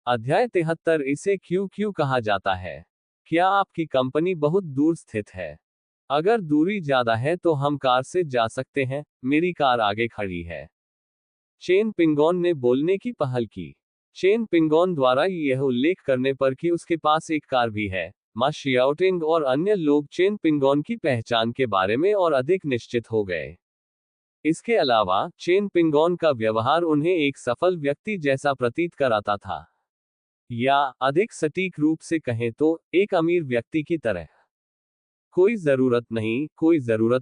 अध्याय 73। इसे क्यों क्यों कहा जाता है। क्या आपकी कंपनी बहुत दूर स्थित है? अगर दूरी ज्यादा है तो हम कार से जा सकते हैं, मेरी कार आगे खड़ी है। चेन पिंगोन ने बोलने की पहल की। चेन पिंगोन द्वारा यह उल्लेख करने पर कि उसके पास एक कार भी है, मा शियाओटिंग और अन्य लोग चेन पिंगोन की पहचान के बारे में और अधिक निश्चित हो गए। इसके अलावा चेन पिंगोन का व्यवहार उन्हें एक सफल व्यक्ति जैसा प्रतीत कराता था, या अधिक सटीक रूप से कहें तो एक अमीर व्यक्ति की तरह। कोई जरूरत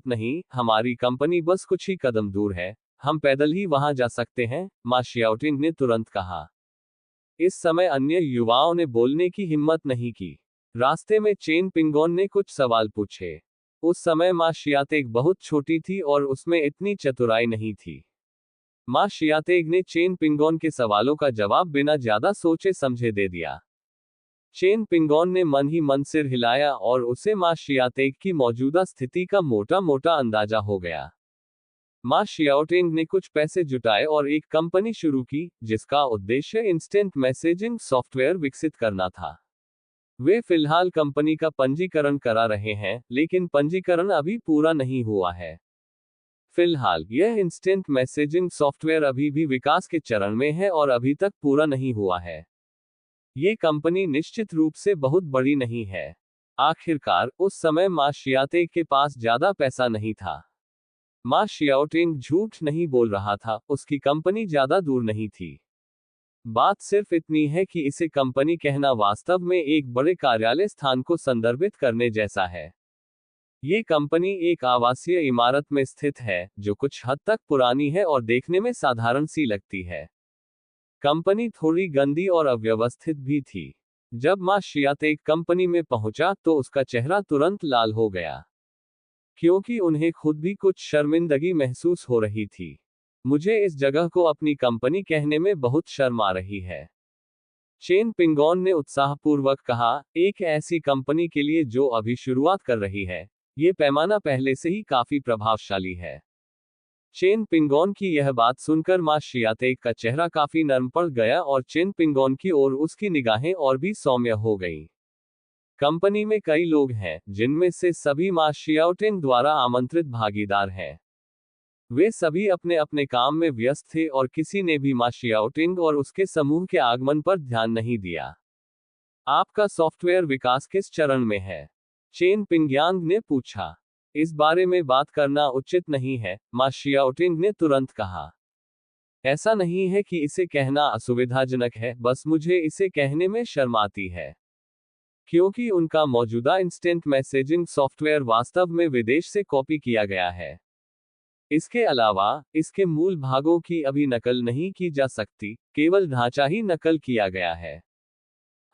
नहीं, हमारी कंपनी बस कुछ ही कदम दूर है, हम पैदल ही वहां जा सकते हैं, मा शियाओटिंग ने तुरंत कहा। इस समय अन्य युवाओं ने बोलने की हिम्मत नहीं की। रास्ते में चेन पिंगोन ने कुछ सवाल पूछे। उस समय मा शियातेग बहुत छोटी थी और उसमें इतनी चतुराई नहीं थी। मा शियातेग ने चेन पिंगोन के सवालों का जवाब बिना ज्यादा सोचे समझे दे दिया। चेन पिंगोन ने मन ही मन सिर हिलाया और उसे मा शियातेग की मौजूदा स्थिति का मोटा मोटा अंदाजा हो गया। मा शियाओटिंग ने कुछ पैसे जुटाए और एक कंपनी शुरू की, जिसका उद्देश्य इंस्टेंट मैसेजिंग सॉफ्टवेयर विकसित करना था। वे फिलहाल कंपनी का पंजीकरण करा रहे हैं, लेकिन पंजीकरण अभी पूरा नहीं हुआ है। फिलहाल यह इंस्टेंट मैसेजिंग सॉफ्टवेयर अभी भी विकास के चरण में है और अभी तक पूरा नहीं हुआ है। ये कंपनी निश्चित रूप से बहुत बड़ी नहीं है। आखिरकार उस समय मा शियातेग के पास ज्यादा पैसा नहीं था। मा शियाओटिंग झूठ नहीं बोल रहा था, उसकी कंपनी ज्यादा दूर नहीं थी। बात सिर्फ इतनी है कि इसे कंपनी कहना वास्तव में एक बड़े कार्यालय स्थान को संदर्भित करने जैसा है। ये कंपनी एक आवासीय इमारत में स्थित है, जो कुछ हद तक पुरानी है और देखने में साधारण सी लगती है। कंपनी थोड़ी गंदी और अव्यवस्थित भी थी। जब मा शियातेग कंपनी में पहुंचा तो उसका चेहरा तुरंत लाल हो गया, क्योंकि उन्हें खुद भी कुछ शर्मिंदगी महसूस हो रही थी। मुझे इस जगह को अपनी कंपनी कहने में बहुत शर्म आ रही है, चेन पिंगोन ने उत्साहपूर्वक कहा। एक ऐसी कंपनी के लिए जो अभी शुरुआत कर रही है, ये पैमाना पहले से ही काफी प्रभावशाली है। चेन पिंगोन की यह बात सुनकर मा शियातेग का चेहरा काफी नरम पड़ गया और चेन पिंगोन की ओर उसकी निगाहें और भी सौम्य हो गईं। कंपनी में कई लोग हैं, जिनमें से सभी मा शियाओटिंग द्वारा आमंत्रित भागीदार हैं। वे सभी अपने अपने काम में व्यस्त थे और किसी ने भी मा शियाओटिंग और उसके समूह के आगमन पर ध्यान नहीं दिया। आपका सॉफ्टवेयर विकास किस चरण में है? चेन पिंगयांग ने पूछा। इस बारे में बात करना उचित नहीं है, मा शियाओटिंग ने तुरंत कहा। ऐसा नहीं है कि इसे कहना असुविधाजनक है, बस मुझे इसे कहने में शर्म आती है, क्योंकि उनका मौजूदा इंस्टेंट मैसेजिंग सॉफ्टवेयर वास्तव में विदेश से कॉपी किया गया है। इसके अलावा इसके मूल भागों की अभी नकल नहीं की जा सकती, केवल ढांचा ही नकल किया गया है।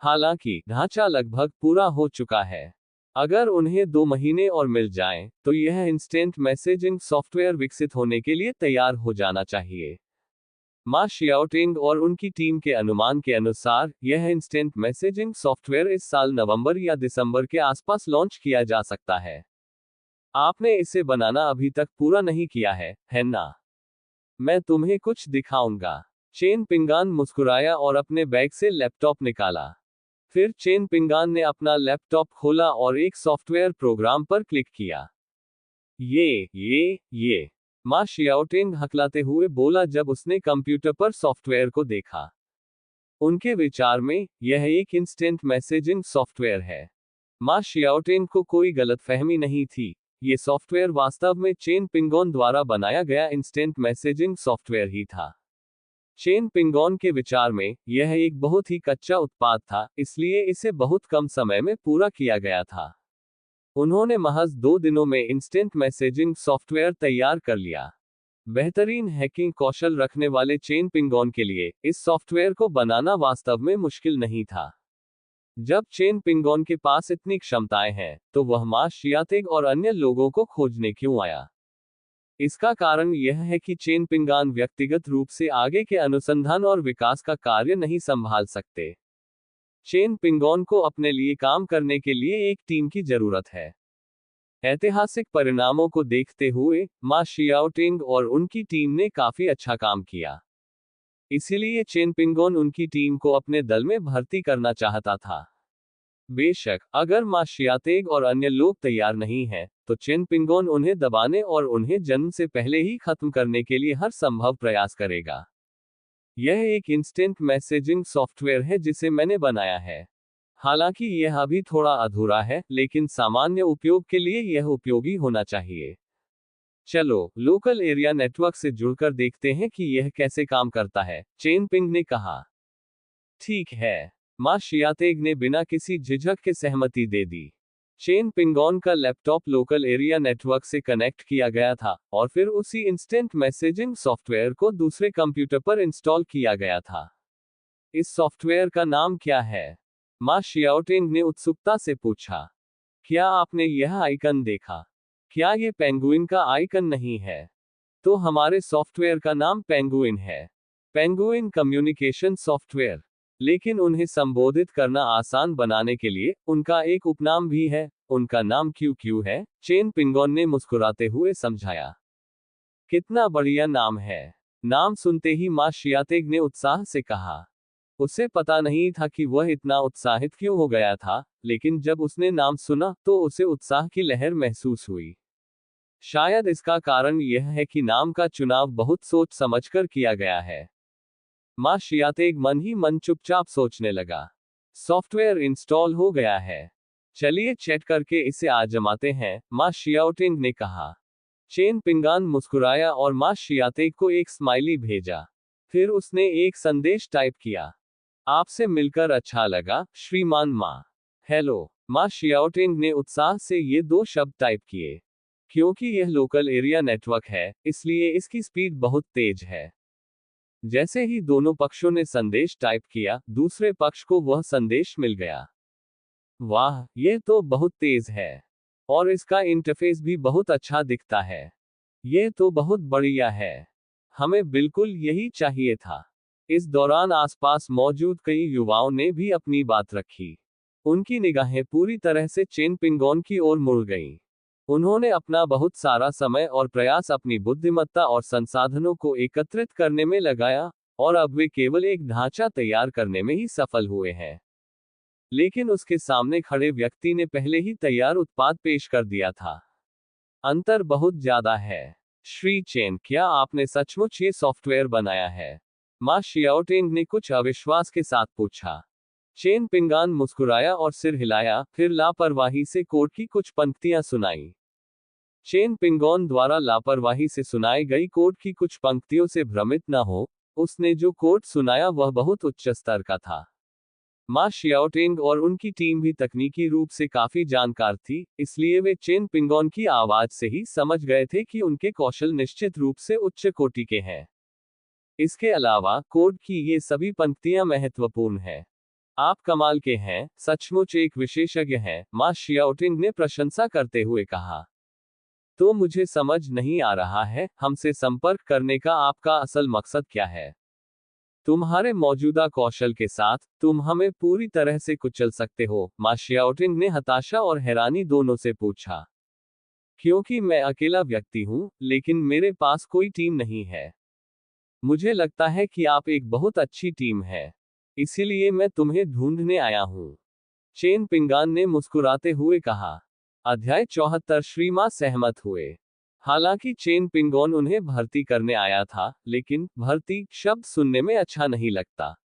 हालांकि ढांचा लगभग पूरा हो चुका है। अगर उन्हें 2 महीने और मिल जाएं, तो यह इंस्टेंट मैसेजिंग सॉफ्टवेयर विकसित होने के लिए तैयार हो जाना चाहिए। मा शियाओटिंग और उनकी टीम के अनुमान के अनुसार यह इंस्टेंट मैसेजिंग सॉफ्टवेयर इस साल नवंबर या दिसंबर के आसपास लॉन्च किया जा सकता है। आपने इसे बनाना अभी तक पूरा नहीं किया है ना? मैं तुम्हें कुछ दिखाऊंगा। चेन पिंगान मुस्कुराया और अपने बैग से लैपटॉप निकाला। फिर चेन पिंगान ने अपना लैपटॉप खोला और एक सॉफ्टवेयर प्रोग्राम पर क्लिक किया। ये मा शियाओटिंग हकलाते हुए बोला जब उसने कंप्यूटर पर सॉफ्टवेयर को देखा। उनके विचार में यह एक इंस्टेंट मैसेजिंग सॉफ्टवेयर है। मा शियाओटिंग को कोई गलतफहमी नहीं थी, ये सॉफ्टवेयर वास्तव में चेन पिंगोन द्वारा बनाया गया इंस्टेंट मैसेजिंग सॉफ्टवेयर ही था। चेन पिंगोन के विचार में यह एक बहुत ही कच्चा उत्पाद था, इसलिए इसे बहुत कम समय में पूरा किया गया था। उन्होंने महज 2 दिनों में इंस्टेंट मैसेजिंग सॉफ्टवेयर तैयार कर लिया। बेहतरीन हैकिंग कौशल रखने वाले चेन पिंगोन के लिए इस सॉफ्टवेयर को बनाना वास्तव में मुश्किल नहीं था। जब चेन पिंगोन के पास इतनी क्षमताएं हैं, तो वह मा शियातेग और अन्य लोगों को खोजने क्यों आया? इसका कारण यह है कि चेन पिंगान व्यक्तिगत रूप से आगे के अनुसंधान और विकास का कार्य नहीं संभाल सकते। चेन पिंगोन को अपने लिए काम करने के लिए एक टीम की जरूरत है। ऐतिहासिक परिणामों को देखते हुए मा शियाओटिंग और उनकी टीम ने काफी अच्छा काम किया। इसीलिए चेन पिंगोन उनकी टीम को अपने दल में भर्ती करना चाहता था। बेशक, अगर मा शियातेग और अन्य लोग तैयार नहीं हैं, तो चेन पिंगोन उन्हें दबाने और उन्हें जन्म से पहले ही खत्म करने के लिए हर संभव प्रयास करेगा। यह एक इंस्टेंट मैसेजिंग सॉफ्टवेयर है जिसे मैंने बनाया है। हालांकि यह अभी थोड़ा अधूरा है, लेकिन सामान्य उपयोग के लिए यह उपयोगी होना चाहिए। चलो, लोकल एरिया नेटवर्क से जुड़कर देखते हैं कि यह कैसे काम करता है, चेन पिंग ने कहा। ठीक है। मा शियातेग ने बिना किसी झिझक के सहमति दे दी। चेन पिंगोन का लैपटॉप लोकल एरिया नेटवर्क से कनेक्ट किया गया था, और फिर उसी इंस्टेंट मैसेजिंग सॉफ्टवेयर को दूसरे कंप्यूटर पर इंस्टॉल किया गया था। इस सॉफ्टवेयर का नाम क्या है? मा शियाओटिंग ने उत्सुकता से पूछा। क्या आपने यह आइकन देखा? क्या ये पेंगुइन का आइकन नहीं है? तो हमारे सॉफ्टवेयर का नाम पेंगुइन है। Penguin communication software. लेकिन उन्हें संबोधित करना आसान बनाने के लिए उनका एक उपनाम भी है। उनका नाम क्यू क्यू है, चेन पिंगोन ने मुस्कुराते हुए समझाया। कितना बढ़िया नाम है। नाम सुनते ही मा शियातेग ने उत्साह से कहा। उसे पता नहीं था कि वह इतना उत्साहित क्यों हो गया था, लेकिन जब उसने नाम सुना तो उसे उत्साह की लहर महसूस हुई। शायद इसका कारण यह है कि नाम का चुनाव बहुत सोच समझकर किया गया है। मा शियातेग मन ही मन चुपचाप सोचने लगा। सॉफ्टवेयर इंस्टॉल हो गया है। चलिए चेक करके इसे आजमाते हैं, मा शियाओटिंग ने कहा। चेन पिंगान मुस्कुराया और मा शियातेग को एक स्माइली भेजा। फिर उसने एक संदेश टाइप किया। आपसे मिलकर अच्छा लगा, श्रीमान मा। हेलो। मा शियाओटिंग ने उत्साह से ये 2 शब्द टाइप किए। क्योंकि यह लोकल एरिया नेटवर्क है, इसलिए इसकी स्पीड बहुत तेज है। जैसे ही दोनों पक्षों ने संदेश टाइप किया, दूसरे पक्ष को वह संदेश मिल गया। वाह, यह तो बहुत तेज है। और इसका इंटरफेस भी बहुत अच्छा दिखता है। यह तो बहुत बढ़िया है। हमें बिल्कुल यही चाहिए था। इस दौरान आसपास मौजूद कई युवाओं ने भी अपनी बात रखी। उनकी निगाहें पूरी तरह से चेन पिंगोन की ओर मुड़ गईं। उन्होंने अपना बहुत सारा समय और प्रयास अपनी बुद्धिमत्ता और संसाधनों को एकत्रित करने में लगाया, और अब वे केवल एक ढांचा तैयार करने में ही सफल हुए हैं। लेकिन उसके सामने खड़े व्यक्ति ने पहले ही तैयार उत्पाद पेश कर दिया था। अंतर बहुत ज्यादा है। श्री चेन, क्या आपने सचमुच ये सॉफ्टवेयर बनाया है? मा शियाओटिंग ने कुछ अविश्वास के साथ पूछा। चेन पिंगान मुस्कुराया और सिर हिलाया, फिर लापरवाही से कोड की कुछ पंक्तियां सुनाई। चेन पिंगोन द्वारा लापरवाही से सुनाई गई कोड की कुछ पंक्तियों से भ्रमित न हो, उसने जो कोड सुनाया वह बहुत उच्च स्तर का था। मा शियाओटिंग और उनकी टीम भी तकनीकी रूप से काफी जानकार थी, इसलिए वे चेन पिंगोन की आवाज से ही समझ गए थे कि उनके कौशल निश्चित रूप से उच्च कोटि के हैं। इसके अलावा कोड की ये सभी पंक्तियां महत्वपूर्ण हैं। आप कमाल के हैं, सचमुच एक विशेषज्ञ हैं, मा शियाओटिंग ने प्रशंसा करते हुए कहा। तो मुझे समझ नहीं आ रहा है, हमसे संपर्क करने का आपका असल मकसद क्या है? तुम्हारे मौजूदा कौशल के साथ, तुम हमें पूरी तरह से कुचल सकते हो, मा शियाओटिंग ने हताशा और हैरानी दोनों से पूछा। क्योंकि मैं अकेला व्यक्ति हूं, लेकिन मेरे पास कोई टीम नहीं है। मुझे लगता है कि आप एक बहुत अच्छी टीम है। इसीलिए मैं तुम्हें ढूंढने आया हूं। चेन पिंगान ने मुस्कुराते हुए कहा। अध्याय 74। श्रीमा सहमत हुए। हालांकि चेन पिंगोन उन्हें भर्ती करने आया था, लेकिन भर्ती शब्द सुनने में अच्छा नहीं लगता।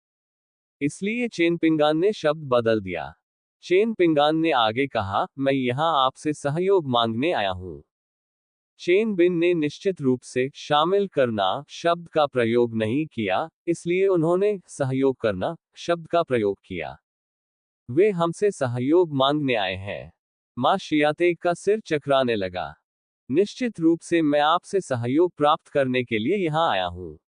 इसलिए चेन पिंगान ने शब्द बदल दिया। चेन पिंगान ने आगे कहा, मैं यहां आपसे सहयोग मांगने आया हूं। चेन बिन ने निश्चित रूप से शामिल करना शब्द का प्रयोग नहीं किया, इसलिए उन्होंने सहयोग करना शब्द का प्रयोग किया। वे हमसे सहयोग मांगने आए हैं। मा शियातेग का सिर चकराने लगा। निश्चित रूप से मैं आपसे सहयोग प्राप्त करने के लिए यहां आया हूं।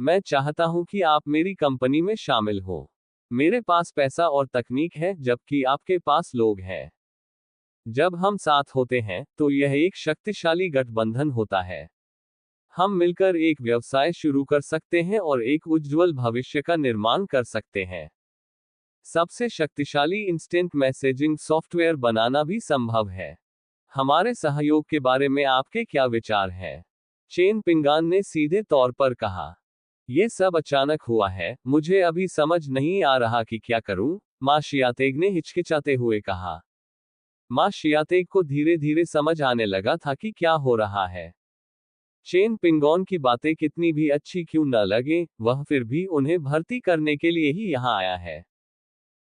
मैं चाहता हूं कि आप मेरी कंपनी में शामिल हो। मेरे पास पैसा और तकनीक है, जबकि आपके पास लोग हैं। जब हम साथ होते हैं, तो यह एक शक्तिशाली गठबंधन होता है। हम मिलकर एक व्यवसाय शुरू कर सकते हैं और एक उज्ज्वल भविष्य का निर्माण कर सकते हैं। सबसे शक्तिशाली इंस्टेंट मैसेजिंग सॉफ्टवेयर बनाना भी संभव है। हमारे सहयोग के बारे में आपके क्या विचार हैं? चेन पिंगान ने सीधे तौर पर कहा। ये सब अचानक हुआ है, मुझे अभी समझ नहीं आ रहा कि क्या करूं, मां शियातेग ने हिचकिचाते हुए कहा। मां शियातेग को धीरे धीरे समझ आने लगा था कि क्या हो रहा है। चेन पिंगोन की बातें कितनी भी अच्छी क्यों न लगे, वह फिर भी उन्हें भर्ती करने के लिए ही यहाँ आया है।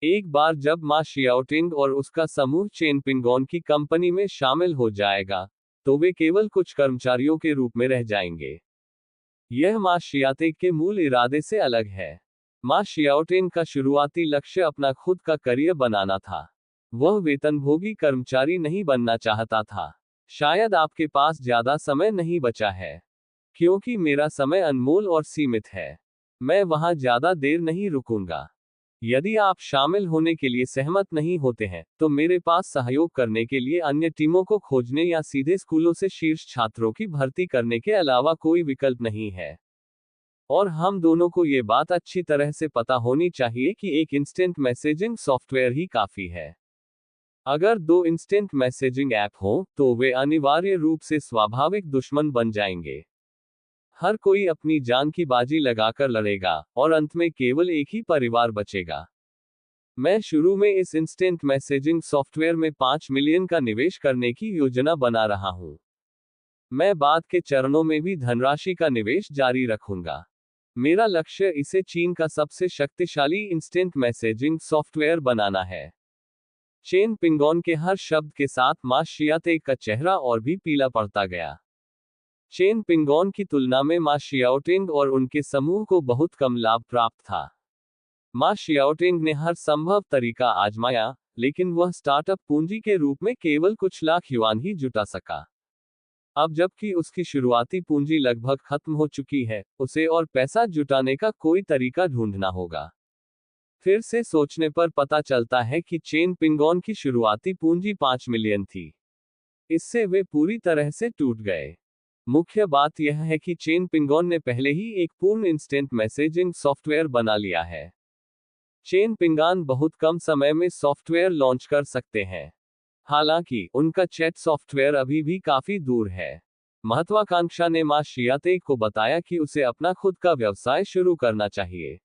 एक बार जब मां शियाओटिंग और उसका समूह चेन पिंगोन की कंपनी में शामिल हो जाएगा, तो वे केवल कुछ कर्मचारियों के रूप में रह जाएंगे। यह मां शियातेग के मूल इरादे से अलग है। मां शियाओटिंग का शुरुआती लक्ष्य अपना खुद का करियर बनाना था। वह वेतनभोगी कर्मचारी नहीं बनना चाहता था। शायद आपके पास ज्यादा समय नहीं बचा है, क्योंकि मेरा समय अनमोल और सीमित है। मैं वहां ज्यादा देर नहीं रुकूंगा। यदि आप शामिल होने के लिए सहमत नहीं होते हैं, तो मेरे पास सहयोग करने के लिए अन्य टीमों को खोजने या सीधे स्कूलों से शीर्ष छात्रों की भर्ती करने के अलावा कोई विकल्प नहीं है। और हम दोनों को ये बात अच्छी तरह से पता होनी चाहिए कि एक इंस्टेंट मैसेजिंग सॉफ्टवेयर ही काफी है। अगर दो इंस्टेंट मैसेजिंग ऐप हो, तो वे अनिवार्य रूप से स्वाभाविक दुश्मन बन जाएंगे। हर कोई अपनी जान की बाजी लगाकर लड़ेगा, और अंत में केवल एक ही परिवार बचेगा। मैं शुरू में इस इंस्टेंट मैसेजिंग सॉफ्टवेयर में 5 मिलियन का निवेश करने की योजना बना रहा हूं। मैं बाद के चरणों में भी धनराशि का निवेश जारी रखूंगा। मेरा लक्ष्य इसे चीन का सबसे शक्तिशाली इंस्टेंट मैसेजिंग सॉफ्टवेयर बनाना है। चेन पिंगोन के हर शब्द के साथ मां शियातेग का चेहरा और भी पीला पड़ता गया। चेन पिंगोन की तुलना में मां शियाओटिंग और उनके समूह को बहुत कम लाभ प्राप्त था। मां शियाओटिंग ने हर संभव तरीका आजमाया, लेकिन वह स्टार्टअप पूंजी के रूप में केवल कुछ लाख युआन ही जुटा सका। अब जबकि उसकी शुरुआती पूंजी लगभग खत्म हो चुकी है, उसे और पैसा जुटाने का कोई तरीका ढूंढना होगा। फिर से सोचने पर पता चलता है कि चेन पिंगोन की शुरुआती पूंजी 5 मिलियन थी। इससे वे पूरी तरह से टूट गए। मुख्य बात यह है कि चेन पिंगोन ने पहले ही एक पूर्ण इंस्टेंट मैसेजिंग सॉफ्टवेयर बना लिया है। चेन पिंगान बहुत कम समय में सॉफ्टवेयर लॉन्च कर सकते हैं। हालांकि उनका चैट सॉफ्टवेयर अभी भी काफी दूर है। महत्वाकांक्षा ने मां शियातेग को बताया कि उसे अपना खुद का व्यवसाय शुरू करना चाहिए।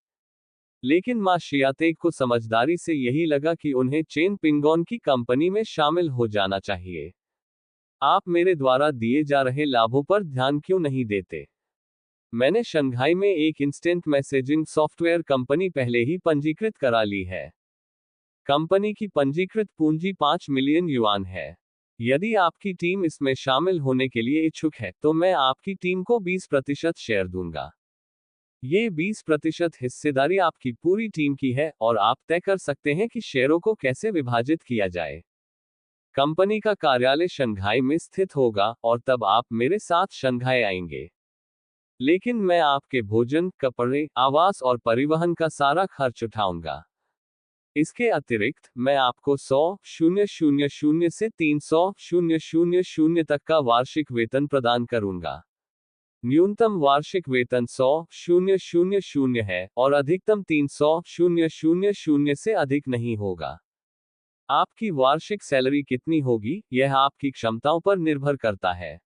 लेकिन मां शियातेग को समझदारी से यही लगा कि उन्हें चेन पिंगोन की कंपनी में शामिल हो जाना चाहिए। आप मेरे द्वारा दिए जा रहे लाभों पर ध्यान क्यों नहीं देते? मैंने शंघाई में एक इंस्टेंट मैसेजिंग सॉफ्टवेयर कंपनी पहले ही पंजीकृत करा ली है। कंपनी की पंजीकृत पूंजी 5 मिलियन युआन है। यदि आपकी टीम इसमें शामिल होने के लिए इच्छुक है, तो मैं आपकी टीम को 20% शेयर दूंगा। ये 20% हिस्सेदारी आपकी पूरी टीम की है, और आप तय कर सकते हैं कि शेयरों को कैसे विभाजित किया जाए। कंपनी का कार्यालय शंघाई में स्थित होगा, और तब आप मेरे साथ शंघाई आएंगे। लेकिन मैं आपके भोजन, कपड़े, आवास और परिवहन का सारा खर्च उठाऊंगा। इसके अतिरिक्त, मैं आपको 100,000 से 300,000 तक का वार्षिक वेतन प्रदान करूंगा। न्यूनतम वार्षिक वेतन 100,000 है, और अधिकतम 300,000 से अधिक नहीं होगा। आपकी वार्षिक सैलरी कितनी होगी, यह आपकी क्षमताओं पर निर्भर करता है।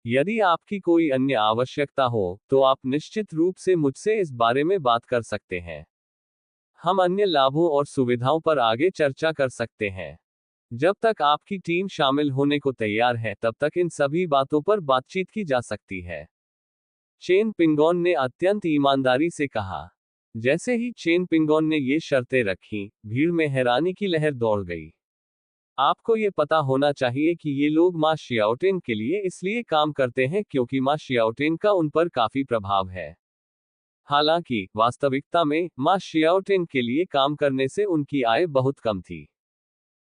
यदि आपकी कोई अन्य आवश्यकता हो, तो आप निश्चित रूप से मुझसे इस बारे में बात कर सकते हैं। हम अन्य लाभों और सुविधाओं पर आगे चर्चा कर सकते हैं। जब तक आपकी टीम शामिल होने को तैयार है, तब तक इन सभी बातों पर बातचीत की जा सकती है। चेन पिंगोन ने अत्यंत ईमानदारी से कहा। जैसे ही चेन पिंगोन ने ये शर्तें रखीं, भीड़ में हैरानी की लहर दौड़ गई। आपको ये पता होना चाहिए कि ये लोग मां शियाओटिंग के लिए इसलिए काम करते हैं क्योंकि मां शियाओटिंग का उन पर काफी प्रभाव है। हालांकि वास्तविकता में मां शियाओटिंग के लिए काम करने से उनकी आय बहुत कम थी।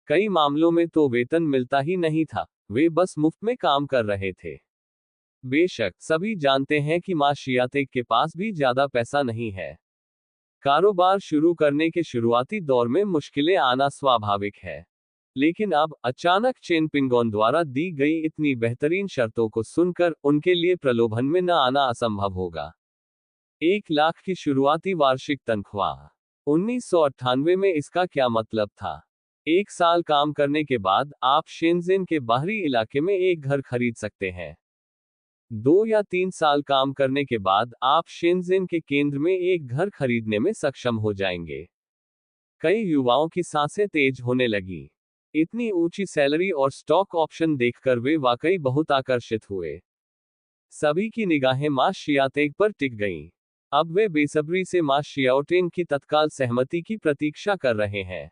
कई मामलों में तो वेतन मिलता ही नहीं था, वे बस मुफ्त में काम कर रहे थे। बेशक सभी जानते हैं कि मां शियातेग के पास भी ज्यादा पैसा नहीं है। कारोबार शुरू करने के शुरुआती दौर में मुश्किलें आना स्वाभाविक है। लेकिन अब अचानक चेन पिंगोन द्वारा दी गई इतनी बेहतरीन शर्तों को सुनकर उनके लिए प्रलोभन में न आना असंभव होगा। 1 लाख की शुरुआती वार्षिक तनख्वाह। 1998 में इसका क्या मतलब था? 1 साल काम करने के बाद आप शेनज़ेन के बाहरी इलाके में एक घर खरीद सकते हैं। 2 या 3 साल काम करने के बाद आप शेनज़ेन के केंद्र में एक घर खरीदने में सक्षम हो जाएंगे। कई युवाओं की सांसें तेज होने लगी। इतनी ऊंची सैलरी और स्टॉक ऑप्शन देखकर वे वाकई बहुत आकर्षित हुए। सभी की निगाहें मा शियातेग पर टिक गईं। अब वे बेसब्री से मा शियाओटेंग की तत्काल सहमति की प्रतीक्षा कर रहे हैं।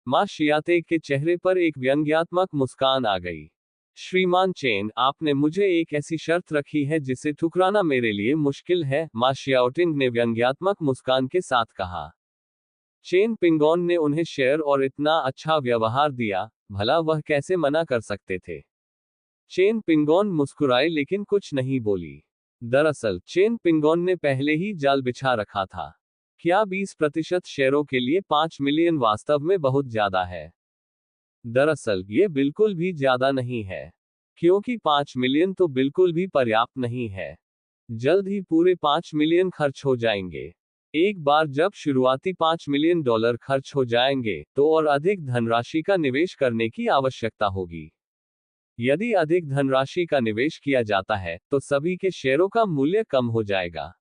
मा शियातेग के चेहरे पर एक व्यंग्यात्मक मुस्कान आ गई। श्रीमान चेन, आपने मुझे एक ऐसी शर्त रखी है जिसे ठुकराना मेरे लिए मुश्किल है, मा शियाओटिंग ने व्यंग्यात्मक मुस्कान के साथ कहा। चेन पिंगोन ने उन्हें शेयर और इतना अच्छा व्यवहार दिया, भला वह कैसे मना कर सकते थे। चेन पिंगोन मुस्कुराए लेकिन कुछ नहीं बोली। दरअसल चेन पिंगोन ने पहले ही जाल बिछा रखा था। क्या 20% शेयरों के लिए 5 मिलियन वास्तव में बहुत ज्यादा है? दरअसल ये बिल्कुल भी ज्यादा नहीं है, क्योंकि 5 मिलियन तो बिल्कुल भी पर्याप्त नहीं है। जल्द ही पूरे 5 मिलियन खर्च हो जाएंगे। एक बार जब शुरुआती $5 मिलियन खर्च हो जाएंगे, तो और अधिक धनराशि का निवेश करने की आवश्यकता होगी। यदि अधिक धनराशि का निवेश किया जाता है, तो सभी के शेयरों का मूल्य कम हो जाएगा।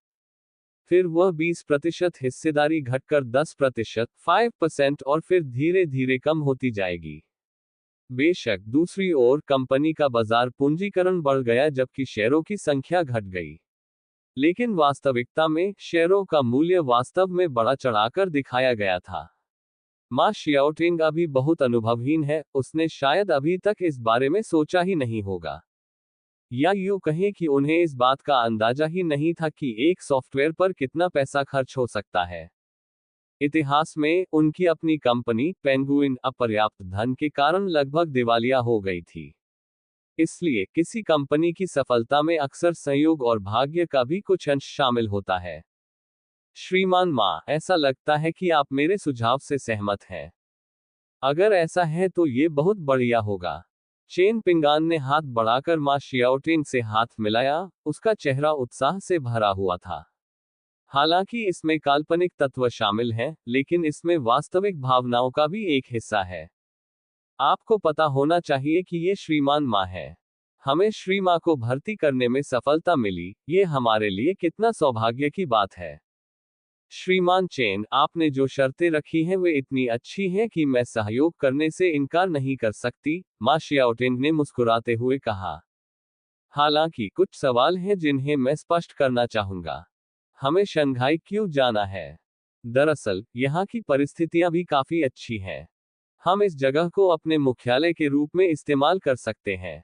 फिर वह 20% हिस्सेदारी घटकर 10%, 5% और फिर धीरे धीरे कम होती जाएगी। बेशक दूसरी ओर कंपनी का बाजार पूंजीकरण बढ़ गया जबकि शेयरों की संख्या घट गई। लेकिन वास्तविकता में शेयरों का मूल्य वास्तव में बढ़ा चढ़ाकर दिखाया गया था। मा शियाओटिंग अभी बहुत अनुभवहीन है, उसने शायद अभी तक इस बारे में सोचा ही नहीं होगा। या यूं कहें कि उन्हें इस बात का अंदाजा ही नहीं था कि एक सॉफ्टवेयर पर कितना पैसा खर्च हो सकता है। इतिहास में उनकी अपनी कंपनी पेंगुइन अपर्याप्त धन के कारण लगभग दिवालिया हो गई थी। इसलिए किसी कंपनी की सफलता में अक्सर संयोग और भाग्य का भी कुछ अंश शामिल होता है। श्रीमान मा, ऐसा लगता है कि आप मेरे सुझाव से सहमत हैं। अगर ऐसा है तो ये बहुत बढ़िया होगा। चेन पिंगान ने हाथ बढ़ाकर मा शियाओटिंग से हाथ मिलाया, उसका चेहरा उत्साह से भरा हुआ था। हालांकि इसमें काल्पनिक तत्व शामिल हैं, लेकिन इसमें वास्तविक भावनाओं का भी एक हिस्सा है। आपको पता होना चाहिए कि ये श्रीमान मा है। हमें श्री मा को भर्ती करने में सफलता मिली, ये हमारे लिए कितना सौभाग्य की बात है। श्रीमान चेन, आपने जो शर्तें रखी हैं वे इतनी अच्छी हैं कि मैं सहयोग करने से इनकार नहीं कर सकती, मा शियाओटिंग ने मुस्कुराते हुए कहा। हालांकि कुछ सवाल हैं जिन्हें मैं स्पष्ट करना चाहूंगा। हमें शंघाई क्यों जाना है? दरअसल यहाँ की परिस्थितियां भी काफी अच्छी हैं। हम इस जगह को अपने मुख्यालय के रूप में इस्तेमाल कर सकते हैं।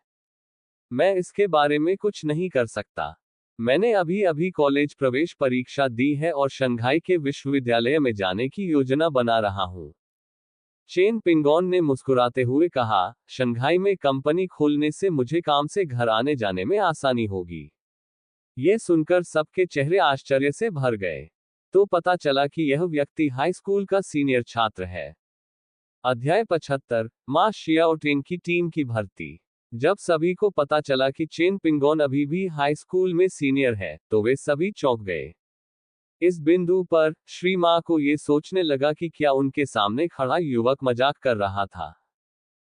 मैं इसके बारे में कुछ नहीं कर सकता। मैंने अभी अभी कॉलेज प्रवेश परीक्षा दी है और शंघाई के विश्वविद्यालय में जाने की योजना बना रहा हूँ। चेन पिंगोन ने मुस्कुराते हुए कहा, शंघाई में कंपनी खोलने से मुझे काम से घर आने जाने में आसानी होगी। ये सुनकर सबके चेहरे आश्चर्य से भर गए। तो पता चला कि यह व्यक्ति हाई स्कूल का सीनियर छात्र है। अध्याय 75, मा शियाओटिंग की टीम की भर्ती। जब सभी को पता चला कि चेन पिंगोन अभी भी हाई स्कूल में सीनियर है, तो वे सभी चौंक गए। इस बिंदु पर श्री मा को ये सोचने लगा कि क्या उनके सामने खड़ा युवक मजाक कर रहा था।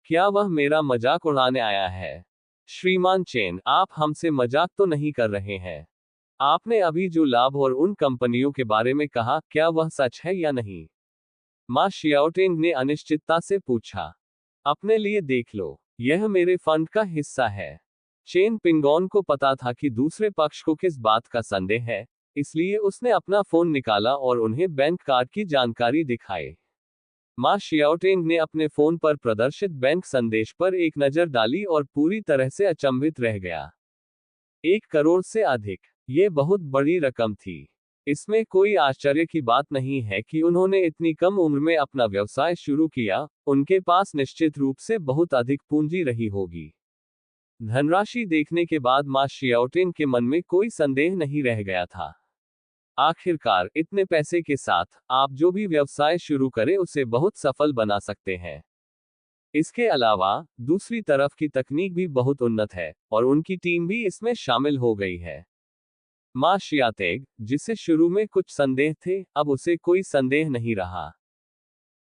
क्या वह मेरा मजाक उड़ाने आया है? श्रीमान चेन, आप हमसे मजाक तो नहीं कर रहे हैं? आपने अभी जो लाभ और उन कंपनियों के बारे में कहा, क्या वह सच है या नहीं? मा शियाओटिंग ने अनिश्चितता से पूछा। अपने लिए देख लो, यह मेरे फंड का हिस्सा है। चेन पिंगोन को पता था कि दूसरे पक्ष को किस बात का संदेह है, इसलिए उसने अपना फोन निकाला और उन्हें बैंक कार्ड की जानकारी दिखाई। मा शियाओटिंग ने अपने फोन पर प्रदर्शित बैंक संदेश पर एक नजर डाली और पूरी तरह से अचंभित रह गया। 1 करोड़ से अधिक, ये बहुत बड़ी रकम थी। इसमें कोई आश्चर्य की बात नहीं है कि उन्होंने इतनी कम उम्र में अपना व्यवसाय शुरू किया, उनके पास निश्चित रूप से बहुत अधिक पूंजी रही होगी। धनराशि देखने के बाद मा शियाओटिंग के मन में कोई संदेह नहीं रह गया था। आखिरकार इतने पैसे के साथ आप जो भी व्यवसाय शुरू करें उसे बहुत सफल बना सकते हैं। इसके अलावा दूसरी तरफ की तकनीक भी बहुत उन्नत है और उनकी टीम भी इसमें शामिल हो गई है। मा शियातेग, जिसे शुरू में कुछ संदेह थे, अब उसे कोई संदेह नहीं रहा।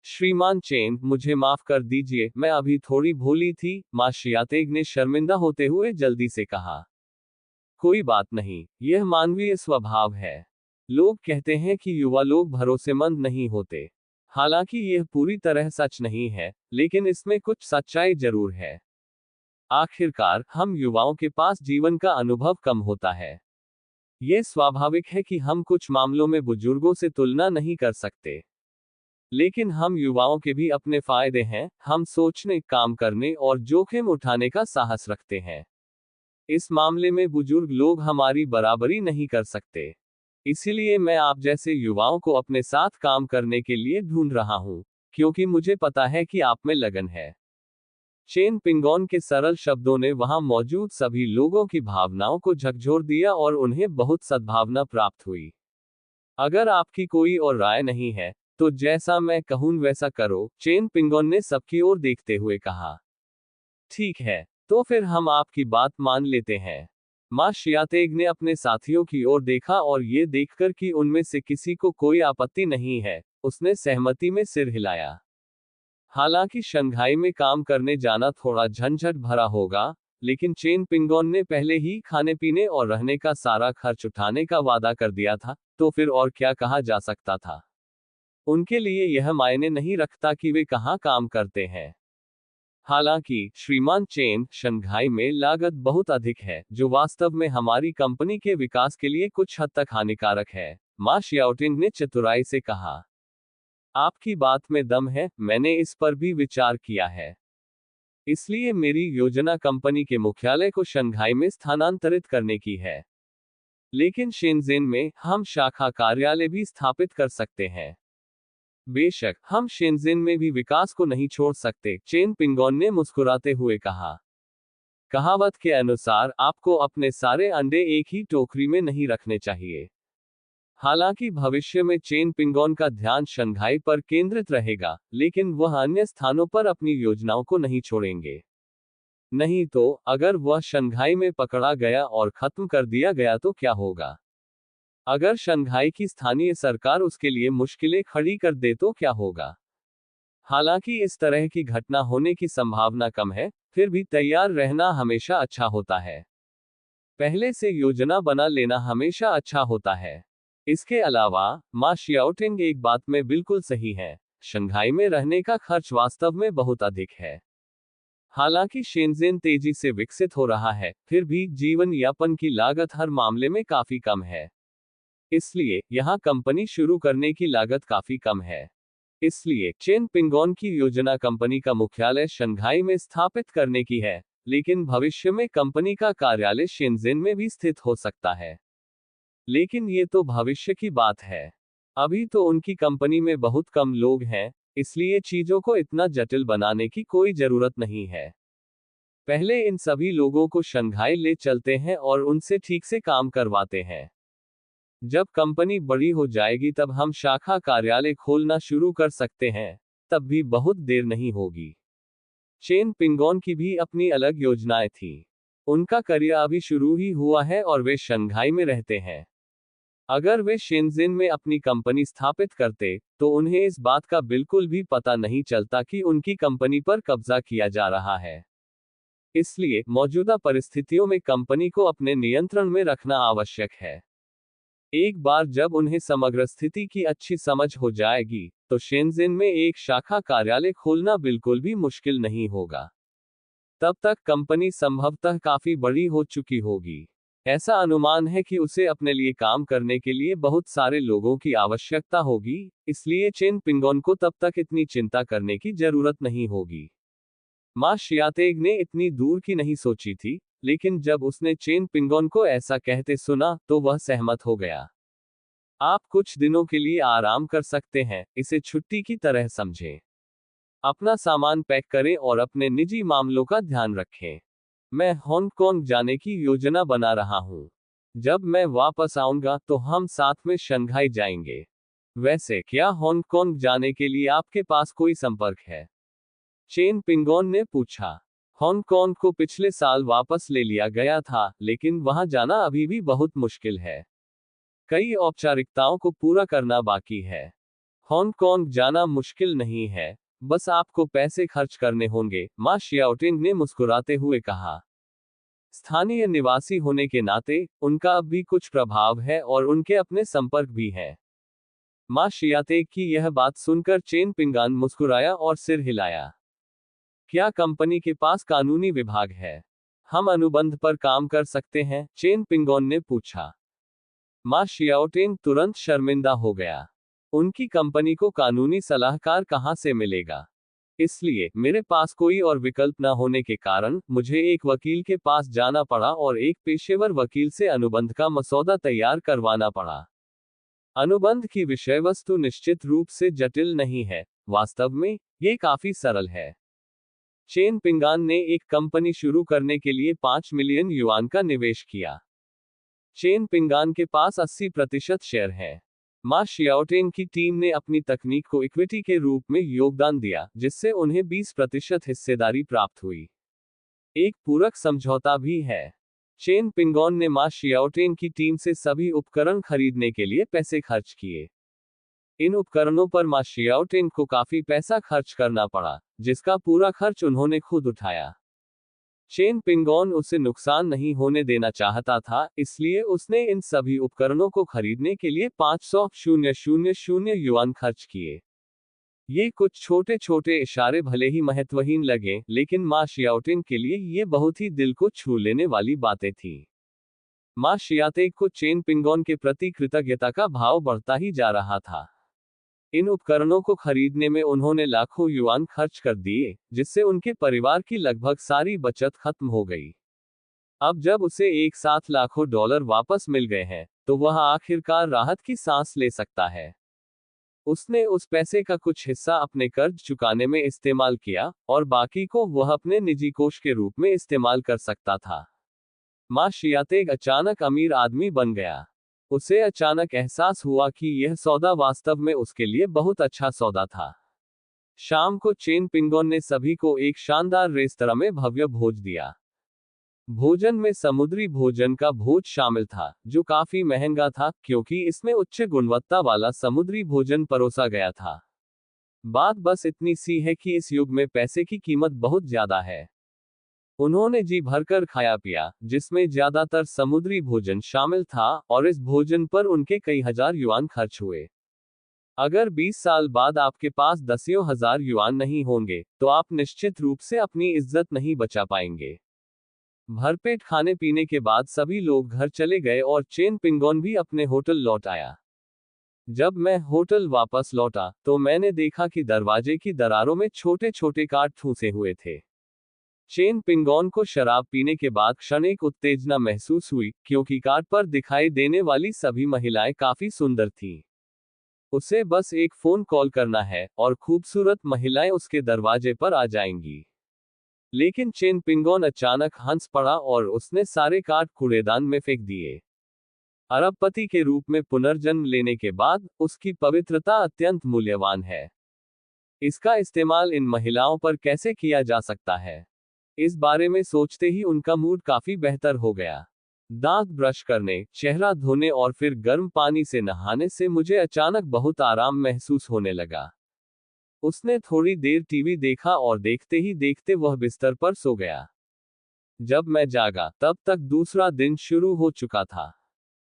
श्रीमान चेन, मुझे माफ कर दीजिए, मैं अभी थोड़ी भोली थी, मा शियातेग ने शर्मिंदा होते हुए जल्दी से कहा। कोई बात नहीं, यह मानवीय स्वभाव है। लोग कहते हैं कि युवा लोग भरोसेमंद नहीं होते। हालांकि यह पूरी तरह सच नहीं है, लेकिन इसमें कुछ सच्चाई जरूर है। आखिरकार हम युवाओं के पास जीवन का अनुभव कम होता है। यह स्वाभाविक है कि हम कुछ मामलों में बुजुर्गों से तुलना नहीं कर सकते। लेकिन हम युवाओं के भी अपने फायदे हैं, हम सोचने, काम करने और जोखिम उठाने का साहस रखते हैं। इस मामले में बुजुर्ग लोग हमारी बराबरी नहीं कर सकते। इसीलिए मैं आप जैसे युवाओं को अपने साथ काम करने के लिए ढूंढ रहा हूं, क्योंकि मुझे पता है कि आप में लगन है। चेन पिंगोन के सरल शब्दों ने वहां मौजूद सभी लोगों की भावनाओं को झकझोर दिया और उन्हें बहुत सद्भावना प्राप्त हुई। अगर आपकी कोई और राय नहीं है, तो जैसा मैं कहूं वैसा करो, चेन पिंगोन ने सबकी ओर देखते हुए कहा। ठीक है, तो फिर हम आपकी बात मान लेते हैं। मां शियातेग ने अपने साथियों की ओर देखा और ये देखकर कि उनमें से किसी को कोई आपत्ति नहीं है, उसने सहमति में सिर हिलाया। हालांकि शंघाई में काम करने जाना थोड़ा झंझट भरा होगा, लेकिन चेन पिंगोन ने पहले ही खाने पीने और रहने का सारा खर्च उठाने का वादा कर दिया था, तो फिर और क्या कहा जा सकता था। उनके लिए यह मायने नहीं रखता कि वे कहाँ काम करते हैं। हालांकि श्रीमान चेन, शंघाई में लागत बहुत अधिक है, जो वास्तव में हमारी कंपनी के विकास के लिए कुछ हद तक हानिकारक है, मां शियाओटिंग ने चतुराई से कहा। आपकी बात में दम है, मैंने इस पर भी विचार किया है। इसलिए मेरी योजना कंपनी के मुख्यालय को शंघाई में स्थानांतरित करने की है। लेकिन शेनज़ेन में हम शाखा कार्यालय भी स्थापित कर सकते हैं। बेशक, हम शेनज़ेन में भी विकास को नहीं छोड़ सकते, चेन पिंगोन ने मुस्कुराते हुए कहा। कहावत के अनुसार आपको अपने सारे अंडे एक ही टोकरी में नहीं रखने चाहिए। हालांकि भविष्य में चेन पिंगोन का ध्यान शंघाई पर केंद्रित रहेगा, लेकिन वह अन्य स्थानों पर अपनी योजनाओं को नहीं छोड़ेंगे। नहीं तो, अगर वह शंघाई में पकड़ा गया और खत्म कर दिया गया तो क्या होगा? अगर शंघाई की स्थानीय सरकार उसके लिए मुश्किलें खड़ी कर दे तो क्या होगा? हालांकि इस तरह की घटना होने की संभावना कम है, फिर भी तैयार रहना हमेशा अच्छा होता है। पहले से योजना बना लेना हमेशा अच्छा होता है। इसके अलावा, मां शियाओटिंग एक बात में बिल्कुल सही है, शंघाई में रहने का खर्च वास्तव में बहुत अधिक है। हालांकि शेनज़ेन तेजी से विकसित हो रहा है, फिर भी जीवन यापन की लागत हर मामले में काफी कम है। इसलिए यहां कंपनी शुरू करने की लागत काफी कम है। इसलिए चेन पिंगोन की योजना कंपनी का मुख्यालय शंघाई में स्थापित करने की है, लेकिन भविष्य में कंपनी का कार्यालय शेनज़ेन में भी स्थित हो सकता है। लेकिन ये तो भविष्य की बात है। अभी तो उनकी कंपनी में बहुत कम लोग हैं, इसलिए चीजों को इतना जटिल बनाने की कोई जरूरत नहीं है। पहले इन सभी लोगों को शंघाई ले चलते हैं और उनसे ठीक से काम करवाते हैं। जब कंपनी बड़ी हो जाएगी तब हम शाखा कार्यालय खोलना शुरू कर सकते हैं, तब भी बहुत देर नहीं होगी। चेन पिंगोन की भी अपनी अलग योजनाएं थी। उनका करियर अभी शुरू ही हुआ है और वे शंघाई में रहते हैं। अगर वे शेनज़ेन में अपनी कंपनी स्थापित करते, तो उन्हें इस बात का बिल्कुल भी पता नहीं चलता कि उनकी कंपनी पर कब्जा किया जा रहा है। इसलिए मौजूदा परिस्थितियों में कंपनी को अपने नियंत्रण में रखना आवश्यक है। एक बार जब उन्हें समग्र स्थिति की अच्छी समझ हो जाएगी, तो शेनज़ेन में एक शाखा कार्यालय खोलना बिल्कुल भी मुश्किल नहीं होगा। तब तक कंपनी संभवतः काफी बड़ी हो चुकी होगी। ऐसा अनुमान है कि उसे अपने लिए काम करने के लिए बहुत सारे लोगों की आवश्यकता होगी, इसलिए चेन पिंगोन को तब तक इतनी चिंता करने की जरूरत नहीं होगी। मां शियातेग ने इतनी दूर की नहीं सोची थी, लेकिन जब उसने चेन पिंगोन को ऐसा कहते सुना, तो वह सहमत हो गया। आप कुछ दिनों के लिए आराम कर सकते हैं, इसे छुट्टी की तरह समझें। अपना सामान पैक करें और अपने निजी मामलों का ध्यान रखें। मैं हांगकांग जाने की योजना बना रहा हूँ। जब मैं वापस आऊंगा तो हम साथ में शंघाई जाएंगे। वैसे क्या हांगकांग जाने के लिए आपके पास कोई संपर्क है? चेन पिंगोन ने पूछा। हांगकांग को पिछले साल वापस ले लिया गया था, लेकिन वहां जाना अभी भी बहुत मुश्किल है। कई औपचारिकताओं को पूरा करना बाकी है। हांगकांग जाना मुश्किल नहीं है, बस आपको पैसे खर्च करने होंगे, मां शियाओटिंग ने मुस्कुराते हुए कहा। स्थानीय निवासी होने के नाते उनका अब भी कुछ प्रभाव है और उनके अपने संपर्क भी हैं। मा शियातेक की यह बात सुनकर चेन पिंगान मुस्कुराया और सिर हिलाया। क्या कंपनी के पास कानूनी विभाग है? हम अनुबंध पर काम कर सकते हैं? चेन पिंगोन ने पूछा। मा शियाओटेंग तुरंत शर्मिंदा हो गया। उनकी कंपनी को कानूनी सलाहकार कहां से मिलेगा? इसलिए मेरे पास कोई और विकल्प न होने के कारण मुझे एक वकील के पास जाना पड़ा और एक पेशेवर वकील से अनुबंध का मसौदा तैयार करवाना पड़ा। अनुबंध की विषय वस्तु निश्चित रूप से जटिल नहीं है, वास्तव में ये काफी सरल है। चेन पिंगान ने एक कंपनी शुरू करने के लिए 5 मिलियन युआन का निवेश किया। चेन पिंगान के पास 80% शेयर है। मा शियाओटेंग की टीम ने अपनी तकनीक को इक्विटी के रूप में योगदान दिया, जिससे उन्हें 20% हिस्सेदारी प्राप्त हुई। एक पूरक समझौता भी है। चेन पिंगोन ने मा शियाओटेंग की टीम से सभी उपकरण खरीदने के लिए पैसे खर्च किए। इन उपकरणों पर मा शियाओटेंग को काफी पैसा खर्च करना पड़ा, जिसका पूरा खर्च उन्होंने खुद उठाया। चेन पिंगोन उसे नुकसान नहीं होने देना चाहता था, इसलिए उसने इन सभी उपकरणों को खरीदने के लिए 500,000 युआन खर्च किए। ये कुछ छोटे छोटे इशारे भले ही महत्वहीन लगे, लेकिन मा शियाओटेंग के लिए ये बहुत ही दिल को छू लेने वाली बातें थीं। मा शियातेक को चेन पिंगोन के प्रति कृतज्ञता का भाव बढ़ता ही जा रहा था। इन उपकरणों को खरीदने में उन्होंने लाखों युआन खर्च कर दिए, जिससे उनके परिवार की लगभग सारी बचत खत्म हो गई। अब जब उसे एक साथ लाखों डॉलर वापस मिल गए हैं, तो वह आखिरकार राहत की सांस ले सकता है। उसने उस पैसे का कुछ हिस्सा अपने कर्ज चुकाने में इस्तेमाल किया और बाकी को वह अपने निजी कोष के रूप में इस्तेमाल कर सकता था। मा शियातेक अचानक अमीर आदमी बन गया। उसे अचानक एहसास हुआ कि यह सौदा वास्तव में उसके लिए बहुत अच्छा सौदा था। शाम को चेन पिंगोन ने सभी को एक शानदार रेस्तरां में भव्य भोज दिया। भोजन में समुद्री भोजन का भोज शामिल था, जो काफी महंगा था क्योंकि इसमें उच्च गुणवत्ता वाला समुद्री भोजन परोसा गया था। बात बस इतनी सी है कि इस युग में पैसे की कीमत बहुत ज्यादा है। उन्होंने जी भरकर खाया पिया, जिसमें ज्यादातर समुद्री भोजन शामिल था, और इस भोजन पर उनके कई हजार युआन खर्च हुए। अगर 20 साल बाद आपके पास दसियों हजार युआन नहीं होंगे, तो आप निश्चित रूप से अपनी इज्जत नहीं बचा पाएंगे। भरपेट खाने पीने के बाद सभी लोग घर चले गए और चेन पिंगोन भी अपने होटल लौट आया। जब मैं होटल वापस लौटा, तो मैंने देखा कि दरवाजे की दरारों में छोटे छोटे कांट ठूंसे हुए थे। चेन पिंगोन को शराब पीने के बाद क्षणिक उत्तेजना महसूस हुई, क्योंकि कार्ड पर दिखाई देने वाली सभी महिलाएं काफी सुंदर थीं। उसे बस एक फोन कॉल करना है और खूबसूरत महिलाएं उसके दरवाजे पर आ जाएंगी। लेकिन चेन पिंगोन अचानक हंस पड़ा और उसने सारे कार्ड कूड़ेदान में फेंक दिए। अरबपति के रूप में पुनर्जन्म लेने के बाद उसकी पवित्रता अत्यंत मूल्यवान है। इसका इस्तेमाल इन महिलाओं पर कैसे किया जा सकता है? इस बारे में सोचते ही उनका मूड काफी बेहतर हो गया। दांत ब्रश करने, चेहरा धोने और फिर गर्म पानी से नहाने से मुझे अचानक बहुत आराम महसूस होने लगा। उसने थोड़ी देर टीवी देखा और देखते ही देखते वह बिस्तर पर सो गया। जब मैं जागा, तब तक दूसरा दिन शुरू हो चुका था।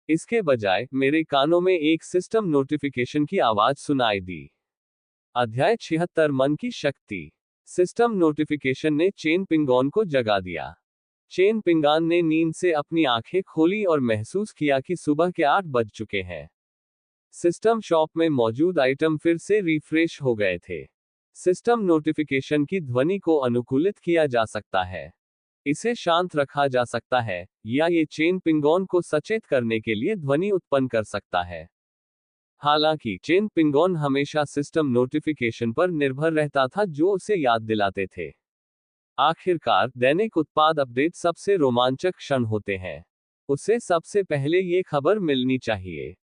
इसके बजाय मेरे कानों में एक सिस्टम नोटिफिकेशन की आवाज सुनाई दी। अध्याय 76 मन की शक्ति। सिस्टम नोटिफिकेशन ने चेन पिंगोन को जगा दिया। चेन पिंगान ने नींद से अपनी आंखें खोली और महसूस किया कि सुबह के 8 बज चुके हैं। सिस्टम शॉप में मौजूद आइटम फिर से रिफ्रेश हो गए थे। सिस्टम नोटिफिकेशन की ध्वनि को अनुकूलित किया जा सकता है। इसे शांत रखा जा सकता है, या ये चेन पिंगोन को सचेत करने के लिए ध्वनि उत्पन्न कर सकता है। हालांकि चेन पिंगोन हमेशा सिस्टम नोटिफिकेशन पर निर्भर रहता था, जो उसे याद दिलाते थे। आखिरकार दैनिक उत्पाद अपडेट सबसे रोमांचक क्षण होते हैं। उसे सबसे पहले ये खबर मिलनी चाहिए।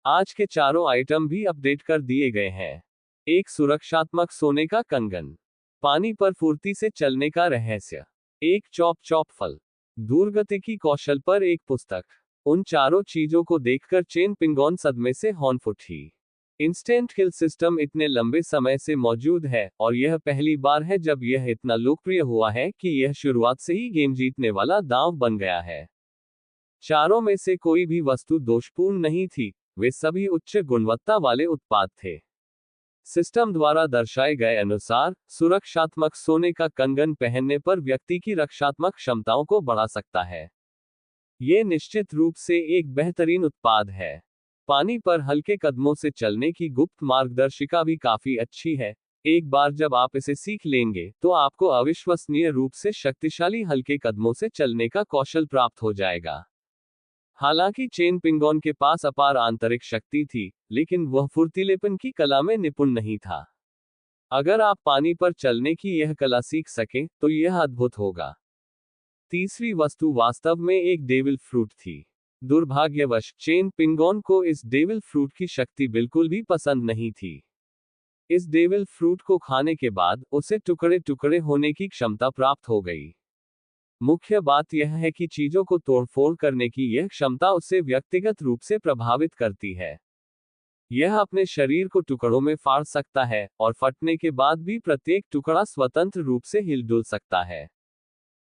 आज के चारों आइटम भी अपडेट कर दिए गए हैं। एक सुरक्षात्मक सोने का कंगन, पानी पर फुर्ती से चलने का रहस्य, एक चॉप फल, दूरगतिकी कौशल पर एक पुस्तक। उन चारों चीजों को देखकर चेन पिंगोन सदमे से हौन उठी। इंस्टेंट किल सिस्टम इतने लंबे समय से मौजूद है और यह पहली बार है जब यह इतना लोकप्रिय हुआ है कि यह शुरुआत से ही गेम जीतने वाला दांव बन गया है। चारों में से कोई भी वस्तु दोषपूर्ण नहीं थी, वे सभी उच्च गुणवत्ता वाले उत्पाद थे। सिस्टम द्वारा दर्शाए गए अनुसार सुरक्षात्मक सोने का कंगन पहनने पर व्यक्ति की रक्षात्मक क्षमताओं को बढ़ा सकता है। ये निश्चित रूप से एक बेहतरीन उत्पाद है। पानी पर हल्के कदमों से चलने की गुप्त मार्गदर्शिका भी काफी अच्छी है। एक बार जब आप इसे सीख लेंगे तो आपको अविश्वसनीय रूप से शक्तिशाली हल्के कदमों से चलने का कौशल प्राप्त हो जाएगा। हालांकि चेन पिंगोन के पास अपार आंतरिक शक्ति थी, लेकिन वह फुर्तीलेपन की कला में निपुण नहीं था। अगर आप पानी पर चलने की यह कला सीख सकें तो यह अद्भुत होगा। तीसरी वस्तु वास्तव में एक डेविल फ्रूट थी। दुर्भाग्यवश चेन पिंगोन को इस डेविल फ्रूट की शक्ति बिल्कुल भी पसंद नहीं थी। इस डेविल फ्रूट को खाने के बाद उसे टुकड़े टुकड़े होने की क्षमता प्राप्त हो गई। मुख्य बात यह है कि चीजों को तोड़फोड़ करने की यह क्षमता उसे व्यक्तिगत रूप से प्रभावित करती है। यह अपने शरीर को टुकड़ों में फाड़ सकता है और फटने के बाद भी प्रत्येक टुकड़ा स्वतंत्र रूप से हिलडुल सकता है।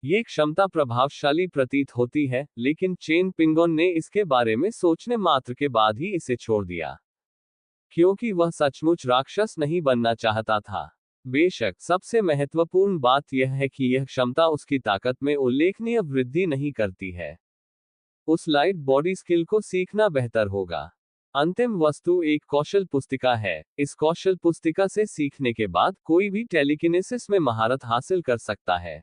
ये क्षमता प्रभावशाली प्रतीत होती है, लेकिन चेन पिंगोन ने इसके बारे में सोचने मात्र के बाद ही इसे छोड़ दिया, क्योंकि वह सचमुच राक्षस नहीं बनना चाहता था। बेशक सबसे महत्वपूर्ण बात यह है कि यह क्षमता उसकी ताकत में उल्लेखनीय वृद्धि नहीं करती है। उस लाइट बॉडी स्किल को सीखना बेहतर होगा। अंतिम वस्तु एक कौशल पुस्तिका है। इस कौशल पुस्तिका से सीखने के बाद कोई भी टेलीकिनेसिस में महारत हासिल कर सकता है।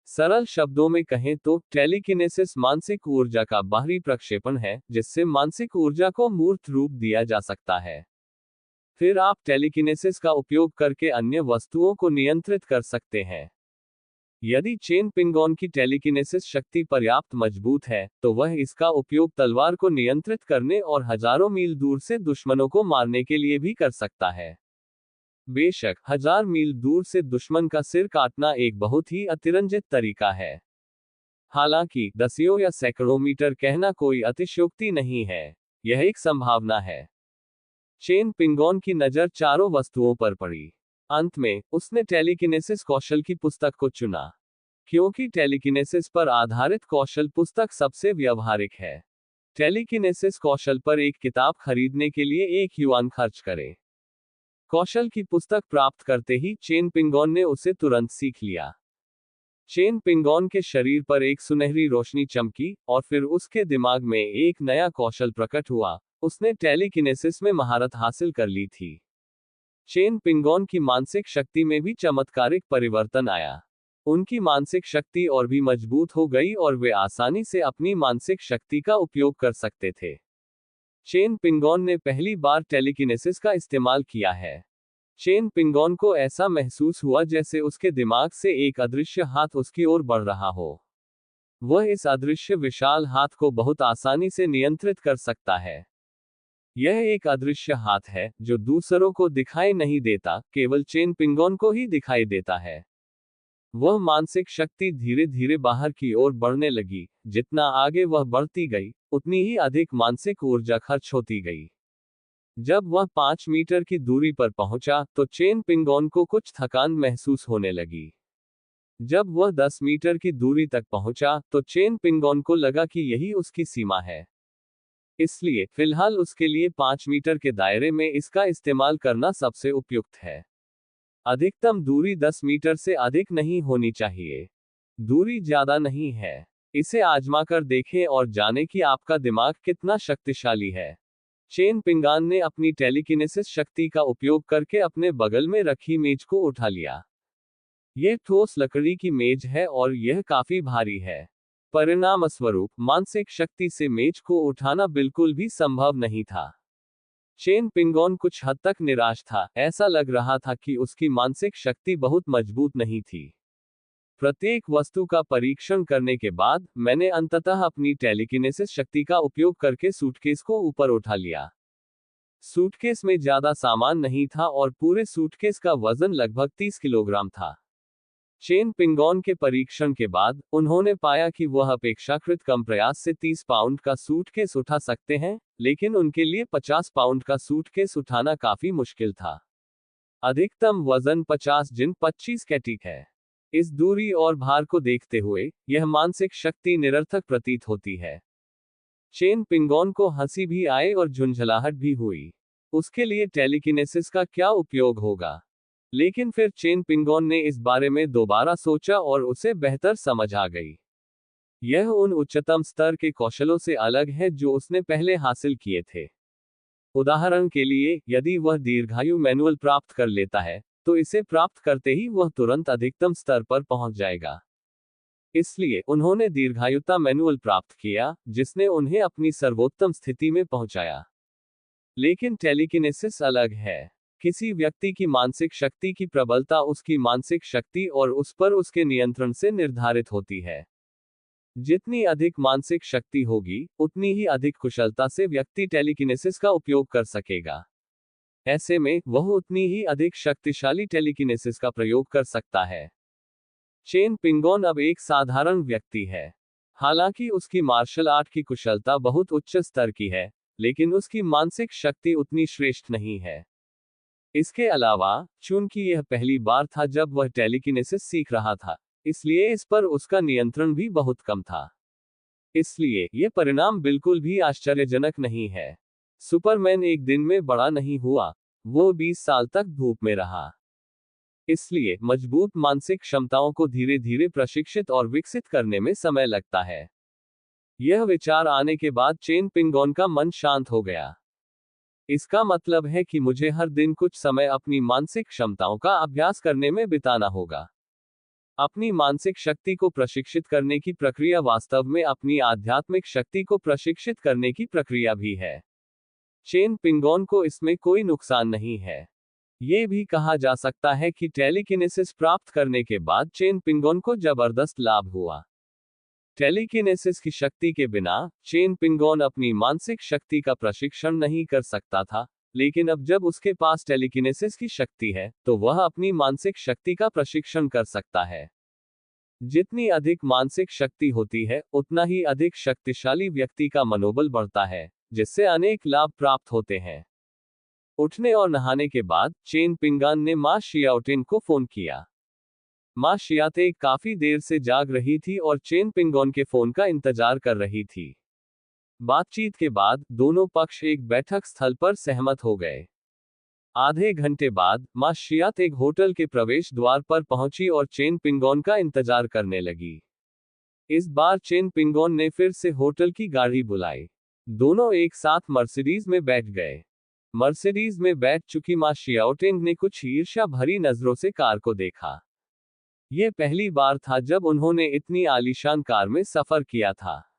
सरल शब्दों में कहें तो टेलीकिनेसिस मानसिक ऊर्जा का बाहरी प्रक्षेपण है, जिससे मानसिक ऊर्जा को मूर्त रूप दिया जा सकता है। फिर आप टेलीकिनेसिस का उपयोग करके अन्य वस्तुओं को नियंत्रित कर सकते हैं। यदि चेन पिंगोन की टेलीकिनेसिस शक्ति पर्याप्त मजबूत है, तो वह इसका उपयोग तलवार को नियंत्रित करने और हजारों मील दूर से दुश्मनों को मारने के लिए भी कर सकता है। बेशक 1000 मील दूर से दुश्मन का सिर काटना एक बहुत ही अतिरंजित तरीका है। हालांकि दसियों या सैकड़ों मीटर कहना कोई अतिशयोक्ति नहीं है, यह एक संभावना है। चेन पिंगोन की नजर चारों वस्तुओं पर पड़ी। अंत में उसने टेलीकिनेसिस कौशल की पुस्तक को चुना, क्योंकि टेलीकिनेसिस पर आधारित कौशल पुस्तक सबसे व्यावहारिक है। टेलीकिनेसिस कौशल पर एक किताब खरीदने के लिए 1 युआन खर्च करें। कौशल की पुस्तक प्राप्त करते ही चेन पिंगोन ने उसे तुरंत सीख लिया। चेन पिंगोन के शरीर पर एक सुनहरी रोशनी चमकी और फिर उसके दिमाग में एक नया कौशल प्रकट हुआ। उसने टेलीकिनेसिस में महारत हासिल कर ली थी। चेन पिंगोन की मानसिक शक्ति में भी चमत्कारिक परिवर्तन आया। उनकी मानसिक शक्ति और भी मजबूत हो गई और वे आसानी से अपनी मानसिक शक्ति का उपयोग कर सकते थे। चेन पिंगोन ने पहली बार टेलीकिनेसिस का इस्तेमाल किया है। चेन पिंगोन को ऐसा महसूस हुआ जैसे उसके दिमाग से एक अदृश्य हाथ उसकी ओर बढ़ रहा हो। वह इस अदृश्य विशाल हाथ को बहुत आसानी से नियंत्रित कर सकता है। यह एक अदृश्य हाथ है जो दूसरों को दिखाई नहीं देता, केवल चेन पिंगोन को ही दिखाई देता है। वह मानसिक शक्ति धीरे धीरे बाहर की ओर बढ़ने लगी। जितना आगे वह बढ़ती गई, उतनी ही अधिक मानसिक ऊर्जा खर्च होती गई। जब वह 5 मीटर की दूरी पर पहुंचा, तो चेन पिंगोन को कुछ थकान महसूस होने लगी। जब वह 10 मीटर की दूरी तक पहुंचा, तो चेन पिंगोन को लगा कि यही उसकी सीमा है। इसलिए फिलहाल उसके लिए 5 मीटर के दायरे में इसका इस्तेमाल करना सबसे उपयुक्त है। अधिकतम दूरी 10 मीटर से अधिक नहीं होनी चाहिए। दूरी ज्यादा नहीं है। इसे आजमाकर देखें और जानें कि आपका दिमाग कितना शक्तिशाली है। चेन पिंगोन ने अपनी टेलीकिनेसिस शक्ति का उपयोग करके अपने बगल में रखी मेज को उठा लिया। यह ठोस लकड़ी की मेज है और यह काफी भारी है। परिणामस्वरूप मानसिक शक्ति से मेज को उठाना बिल्कुल भी संभव नहीं था। चेन पिंगोन कुछ हद तक निराश था। ऐसा लग रहा था कि उसकी मानसिक शक्ति बहुत मजबूत नहीं थी। प्रत्येक वस्तु का परीक्षण करने के बाद मैंने अंततः अपनी टेलीकिनेसिस शक्ति का उपयोग करके सूटकेस को ऊपर उठा लिया। सूटकेस में ज्यादा सामान नहीं था और पूरे सूटकेस का वजन लगभग 30 किलोग्राम था। चेन पिंगोन के परीक्षण के बाद उन्होंने पाया कि वह अपेक्षाकृत कम प्रयास से 30 पाउंड का सूटकेस उठा सकते हैं, लेकिन उनके लिए 50 पाउंड का सूटकेस उठाना काफी मुश्किल था। अधिकतम वजन 50 जिन 25 कैटिक है। इस दूरी और भार को देखते हुए यह मानसिक शक्ति निरर्थक प्रतीत होती है। चेन पिंगोन को हंसी भी आए और झुंझलाहट भी हुई। उसके लिए टेलीकिनेसिस का क्या उपयोग होगा? लेकिन फिर चेन पिंगोन ने इस बारे में दोबारा सोचा और उसे बेहतर समझ आ गई। यह उन उच्चतम स्तर के कौशलों से अलग है जो उसने पहले हासिल किए थे। उदाहरण के लिए, यदि वह दीर्घायु मैनुअल प्राप्त कर लेता है, तो इसे प्राप्त करते ही वह तुरंत अधिकतम स्तर पर पहुंच जाएगा। इसलिए उन्होंने दीर्घायुता मैनुअल प्राप्त किया, जिसने उन्हें अपनी सर्वोत्तम स्थिति में पहुंचाया। लेकिन टेलीकिनेसिस अलग है। किसी व्यक्ति की मानसिक शक्ति की प्रबलता उसकी मानसिक शक्ति और उस पर उसके नियंत्रण से निर्धारित होती है। जितनी अधिक मानसिक शक्ति होगी, उतनी ही अधिक कुशलता से व्यक्ति टेलीकिनेसिस का उपयोग कर सकेगा। ऐसे में वह उतनी ही अधिक शक्तिशाली टेलीकिनेसिस का प्रयोग कर सकता है। चेन पिंगोन अब एक साधारण व्यक्ति है। हालांकि उसकी मार्शल आर्ट की कुशलता बहुत उच्च स्तर की है, लेकिन उसकी मानसिक शक्ति उतनी श्रेष्ठ नहीं है। इसके अलावा, चूंकि यह पहली बार था जब वह टेलीकिनेसिस सीख रहा था, इसलिए इस पर उसका नियंत्रण भी बहुत कम था। इसलिए यह परिणाम बिल्कुल भी आश्चर्यजनक नहीं है। सुपरमैन एक दिन में बड़ा नहीं हुआ, वो 20 साल तक धूप में रहा। इसलिए मजबूत मानसिक क्षमताओं को धीरे धीरे प्रशिक्षित और विकसित करने में समय लगता है। यह विचार आने के बाद चेन पिंगोन का मन शांत हो गया। इसका मतलब है कि मुझे हर दिन कुछ समय अपनी मानसिक क्षमताओं का अभ्यास करने में बिताना होगा। अपनी मानसिक शक्ति को प्रशिक्षित करने की प्रक्रिया वास्तव में अपनी आध्यात्मिक शक्ति को प्रशिक्षित करने की प्रक्रिया भी है। चेन पिंगोन को इसमें कोई नुकसान नहीं है। ये भी कहा जा सकता है कि टेलीकिनेसिस प्राप्त करने के बाद चेन पिंगोन को जबरदस्त लाभ हुआ। टेलीकिनेसिस की शक्ति के बिना चेन पिंगोन अपनी मानसिक शक्ति का प्रशिक्षण नहीं कर सकता था, लेकिन अब जब उसके पास टेलीकिनेसिस की शक्ति है, तो वह अपनी मानसिक शक्ति का प्रशिक्षण कर सकता है। जितनी अधिक मानसिक शक्ति होती है, उतना ही अधिक शक्तिशाली व्यक्ति का मनोबल बढ़ता है, जिससे अनेक लाभ प्राप्त होते हैं। उठने और नहाने के बाद चेन पिंगोन ने मां शियाओटिन को फोन किया। मां शियाते काफी देर से जाग रही थी और चेन पिंगोन के फोन का इंतजार कर रही थी। बातचीत के बाद दोनों पक्ष एक बैठक स्थल पर सहमत हो गए। आधे घंटे बाद मां शियात एक होटल के प्रवेश द्वार पर पहुंची और चेन पिंगोन का इंतजार करने लगी। इस बार चेन पिंगोन ने फिर से होटल की गाड़ी बुलाई। दोनों एक साथ मर्सिडीज में बैठ गए। मर्सिडीज में बैठ चुकी मां शियाओटिन ने कुछ ईर्ष्या भरी नजरों से कार को देखा। यह पहली बार था जब उन्होंने इतनी आलीशान कार में सफर किया था।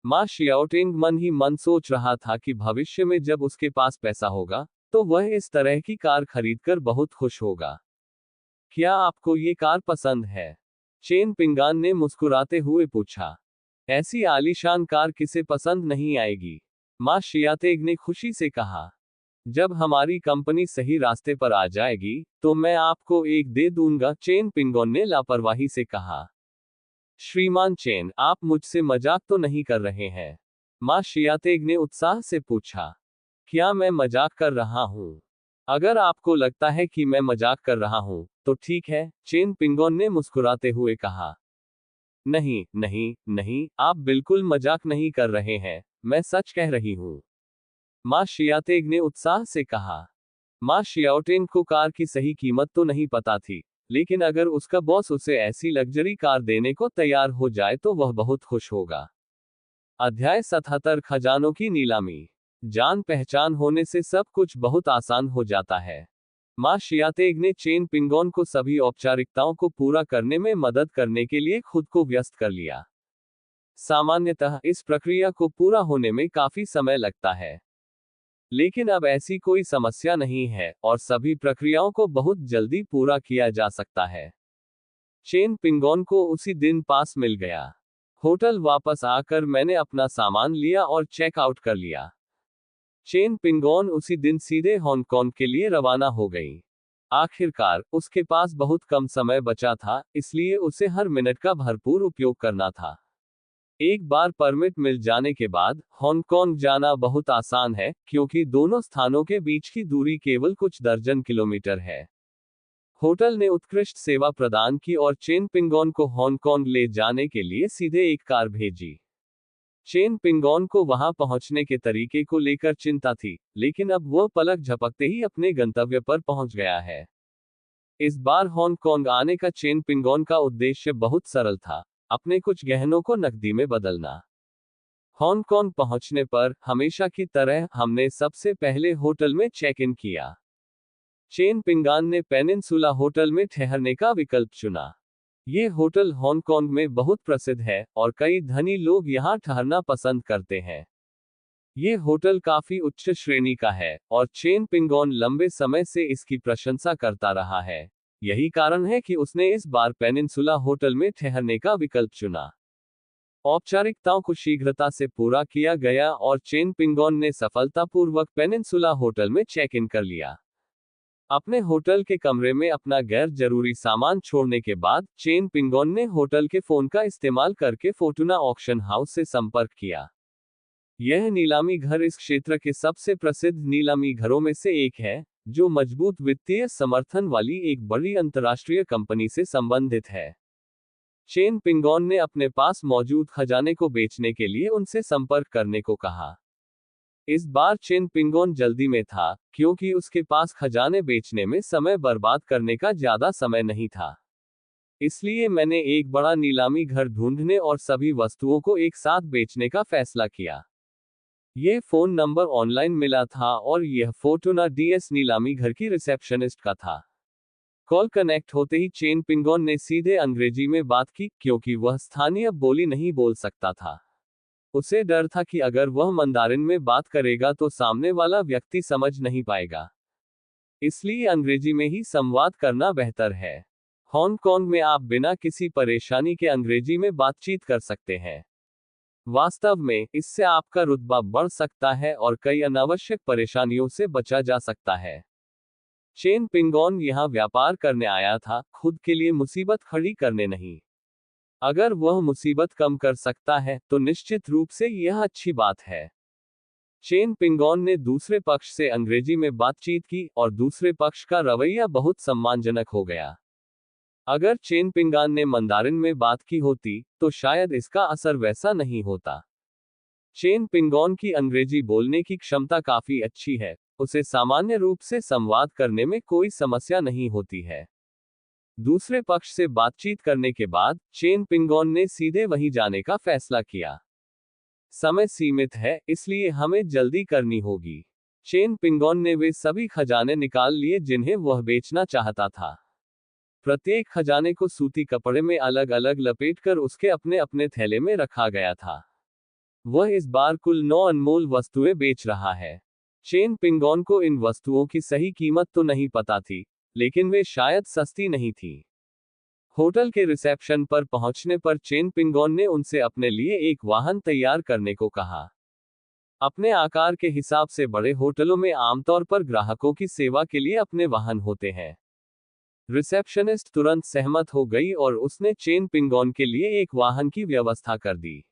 मां शियाओटिन मन ही मन सोच रहा था कि भविष्य में जब उसके पास पैसा होगा, तो वह इस तरह की कार खरीदकर बहुत खुश होगा। क्या आपको ये कार पसंद है? चेन पिंगोन ने मुस्कुराते हुए पूछा। ऐसी आलीशान कार किसे पसंद नहीं आएगी? मां शियाते ने खुशी से कहा। जब हमारी कंपनी सही रास्ते पर आ जाएगी, तो मैं आपको एक दे दूंगा, चेन पिंगोन ने लापरवाही से कहा। श्रीमान चेन, आप मुझसे मजाक तो नहीं कर रहे हैं? मां शियाते ने उत्साह से पूछा। क्या मैं मजाक कर रहा हूं? अगर आपको लगता है कि मैं मजाक कर रहा हूं, तो ठीक है, चेन पिंगोन ने मुस्कुराते हुए कहा। नहीं नहीं नहीं, आप बिल्कुल मजाक नहीं कर रहे हैं, मैं सच कह रही हूं, मां शियाते ने उत्साह से कहा। मां शियाओटिन को कार की सही कीमत तो नहीं पता थी, लेकिन अगर उसका बॉस उसे ऐसी लग्जरी कार देने को तैयार हो जाए तो वह बहुत खुश होगा। अध्याय 77 खजानों की नीलामी। जान पहचान होने से सब कुछ बहुत आसान हो जाता है। मां शियाते ने चेन पिंगोन को सभी औपचारिकताओं को पूरा करने में मदद करने के लिए खुद को व्यस्त कर लिया। सामान्यतः इस प्रक्रिया को पूरा होने में काफी समय लगता है, लेकिन अब ऐसी कोई समस्या नहीं है और सभी प्रक्रियाओं को बहुत जल्दी पूरा किया जा सकता है। चेन पिंगोन को उसी दिन पास मिल गया। होटल वापस आकर मैंने अपना सामान लिया और चेकआउट कर लिया। चेन पिंगोन उसी दिन सीधे हांगकांग के लिए रवाना हो गई। आखिरकार उसके पास बहुत कम समय बचा था, इसलिए उसे हर मिनट का भरपूर उपयोग करना था। एक बार परमिट मिल जाने के बाद हांगकांग जाना बहुत आसान है, क्योंकि दोनों स्थानों के बीच की दूरी केवल कुछ दर्जन किलोमीटर है। होटल ने उत्कृष्ट सेवा प्रदान की और चेन पिंगोन को हांगकांग ले जाने के लिए सीधे एक कार भेजी। चेन पिंगोन को वहां पहुंचने के तरीके को लेकर चिंता थी, लेकिन अब वह पलक झपकते ही अपने गंतव्य पर पहुंच गया है। इस बार हांगकांग आने का चेन पिंगोन का उद्देश्य बहुत सरल था, अपने कुछ गहनों को नकदी में बदलना। हांगकांग पहुंचने पर हमेशा की तरह हमने सबसे पहले होटल में चेक इन किया। चेन पिंगान ने पेनिनसुला होटल में ठहरने का विकल्प चुना। ये होटल हांगकांग में बहुत प्रसिद्ध है और कई धनी लोग यहाँ ठहरना पसंद करते हैं। ये होटल काफी उच्च श्रेणी का है और चेन पिंगोन लंबे समय से इसकी प्रशंसा करता रहा है। यही कारण है कि उसने इस बार पेनिनसुला होटल में ठहरने का विकल्प चुना। औपचारिकताओं को शीघ्रता से पूरा किया गया और चेन पिंगोन ने सफलतापूर्वक पेनिनसुला होटल में चेक इन कर लिया। अपने होटल के कमरे में अपना गैर जरूरी सामान छोड़ने के बाद चेन पिंगोन ने होटल के फोन का इस्तेमाल करके फोर्टूना ऑक्शन हाउस से संपर्क किया। यह नीलामी घर इस क्षेत्र के सबसे प्रसिद्ध नीलामी घरों में से एक है, जो मजबूत वित्तीय समर्थन वाली एक बड़ी अंतर्राष्ट्रीय कंपनी से संबंधित है। चेन पिंगोन ने अपने पास मौजूद खजाने को बेचने के लिए उनसे संपर्क करने को कहा। इस बार चेन पिंगोन जल्दी में था, क्योंकि उसके पास खजाने बेचने में समय बर्बाद करने का ज्यादा समय नहीं था। इसलिए मैंने एक बड़ा नीलामी घर ढूंढने और सभी वस्तुओं को एक साथ बेचने का फैसला किया। यह फोन नंबर ऑनलाइन मिला था और यह फोर्टूना डीएस नीलामी घर की रिसेप्शनिस्ट का था। कॉल कनेक्ट होते ही चेन पिंगोन ने सीधे अंग्रेजी में बात की, क्योंकि वह स्थानीय बोली नहीं बोल सकता था। उसे डर था कि अगर वह मंदारिन में बात करेगा तो सामने वाला व्यक्ति समझ नहीं पाएगा। इसलिए अंग्रेजी में ही संवाद करना बेहतर है। हांगकांग में आप बिना किसी परेशानी के अंग्रेजी में बातचीत कर सकते हैं। वास्तव में इससे आपका रुतबा बढ़ सकता है और कई अनावश्यक परेशानियों से बचा जा सकता है। चेन पिंगोन यहाँ व्यापार करने आया था, खुद के लिए मुसीबत खड़ी करने नहीं। अगर वह मुसीबत कम कर सकता है तो निश्चित रूप से यह अच्छी बात है। चेन पिंगोन ने दूसरे पक्ष से अंग्रेजी में बातचीत की और दूसरे पक्ष का रवैया बहुत सम्मानजनक हो गया। अगर चेन पिंगान ने मंदारिन में बात की होती तो शायद इसका असर वैसा नहीं होता। चेन पिंगोन की अंग्रेजी बोलने की क्षमता काफी अच्छी है, उसे सामान्य रूप से संवाद करने में कोई समस्या नहीं होती है। दूसरे पक्ष से बातचीत करने के बाद चेन पिंगोन ने सीधे वहीं जाने का फैसला किया। समय सीमित है, इसलिए हमें जल्दी करनी होगी। चेन पिंगोन ने वे सभी खजाने निकाल लिए जिन्हें वह बेचना चाहता था। प्रत्येक खजाने को सूती कपड़े में अलग अलग लपेटकर उसके अपने अपने थैले में रखा गया था। वह इस बार कुल 9 अनमोल वस्तुएं बेच रहा है। चेन पिंगोन को इन वस्तुओं की सही कीमत तो नहीं पता थी, लेकिन वे शायद सस्ती नहीं थी। होटल के रिसेप्शन पर पहुंचने पर चेन पिंगोन ने उनसे अपने लिए एक वाहन तैयार करने को कहा। अपने आकार के हिसाब से बड़े होटलों में आमतौर पर ग्राहकों की सेवा के लिए अपने वाहन होते हैं। रिसेप्शनिस्ट तुरंत सहमत हो गई और उसने चेन पिंगोन के लिए एक वाहन की व्यवस्था कर दी।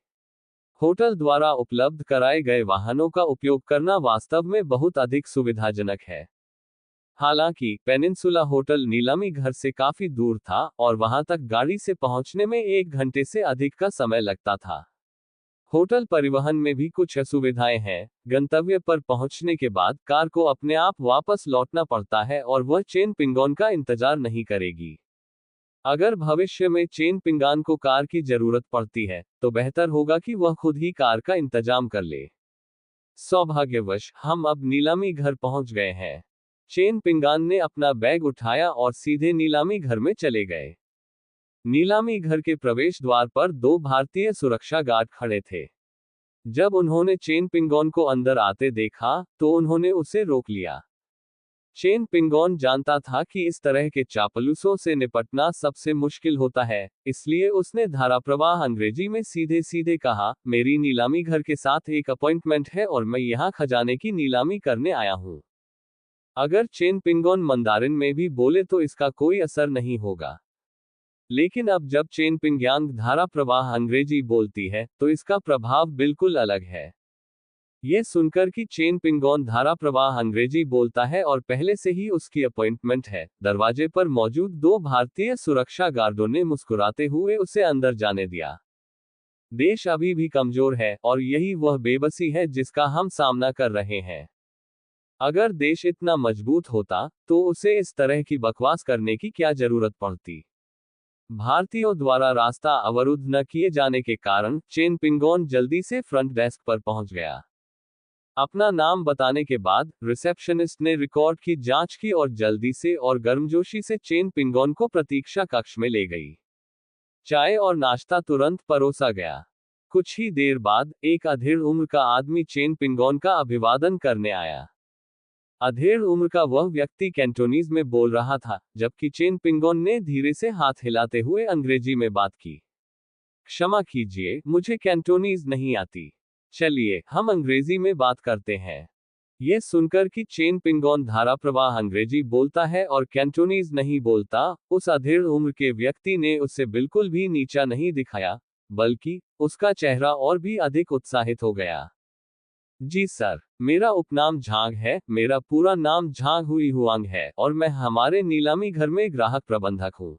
होटल द्वारा उपलब्ध कराए गए वाहनों का उपयोग करना वास्तव में बहुत अधिक सुविधाजनक है। हालांकि पेनिनसुला होटल नीलामी घर से काफी दूर था और वहां तक गाड़ी से पहुंचने में 1 घंटे से अधिक का समय लगता था। होटल परिवहन में भी कुछ असुविधाएं हैं। गंतव्य पर पहुंचने के बाद कार को अपने आप वापस लौटना पड़ता है और वह चेन पिंगोन का इंतजार नहीं करेगी। अगर भविष्य में चेन पिंगान को कार की जरूरत पड़ती है तो बेहतर होगा कि वह खुद ही कार का इंतजाम कर ले। सौभाग्यवश हम अब नीलामी घर पहुंच गए हैं। चेन पिंगान ने अपना बैग उठाया और सीधे नीलामी घर में चले गए। नीलामी घर के प्रवेश द्वार पर 2 भारतीय सुरक्षा गार्ड खड़े थे। जब उन्होंने चेन पिंगोन को अंदर आते देखा तो उन्होंने उसे रोक लिया। चेन पिंगोन जानता था कि इस तरह के चापलूसों से निपटना सबसे मुश्किल होता है, इसलिए उसने धाराप्रवाह अंग्रेजी में सीधे सीधे कहा, मेरी नीलामी घर के साथ एक अपॉइंटमेंट है और मैं यहाँ खजाने की नीलामी करने आया हूँ। अगर चेन पिंगोन मंदारिन में भी बोले तो इसका कोई असर नहीं होगा। लेकिन अब जब चेन पिंग्यांग धारा प्रवाह अंग्रेजी बोलती है तो इसका प्रभाव बिल्कुल अलग है। ये सुनकर कि चेन पिंगोन धारा प्रवाह अंग्रेजी बोलता है और पहले से ही उसकी अपॉइंटमेंट है, दरवाजे पर मौजूद 2 भारतीय सुरक्षा गार्डों ने मुस्कुराते हुए उसे अंदर जाने दिया। देश अभी भी कमजोर है और यही वह बेबसी है जिसका हम सामना कर रहे हैं। अगर देश इतना मजबूत होता तो उसे इस तरह की बकवास करने की क्या जरूरत पड़ती। भारतीयों द्वारा रास्ता अवरुद्ध न किए जाने के कारण चेन पिंगोन जल्दी से फ्रंट डेस्क पर पहुंच गया। अपना नाम बताने के बाद रिसेप्शनिस्ट ने रिकॉर्ड की जांच की और जल्दी से और गर्मजोशी से चेन पिंगोन को प्रतीक्षा कक्ष में ले गई। चाय और नाश्ता तुरंत परोसा गया। कुछ ही देर बाद एक अधेड़ उम्र का आदमी चेन पिंगोन का अभिवादन करने आया। अधेड़ उम्र का वह व्यक्ति कैंटोनीज में बोल रहा था, जबकि चेन पिंगोन ने धीरे से हाथ हिलाते हुए अंग्रेजी में बात की। क्षमा कीजिए, मुझे कैंटोनीज नहीं आती। चलिए हम अंग्रेजी में बात करते हैं। यह सुनकर कि चेन पिंगोन धारा प्रवाह अंग्रेजी बोलता है और कैंटोनीज नहीं बोलता, उस अधेड़ उम्र के व्यक्ति ने उससे बिल्कुल भी नीचा नहीं दिखाया, बल्कि उसका चेहरा और भी अधिक उत्साहित हो गया। जी सर, मेरा उपनाम झांग है, मेरा पूरा नाम झांग हुई हुआंग है और मैं हमारे नीलामी घर में ग्राहक प्रबंधक हूँ।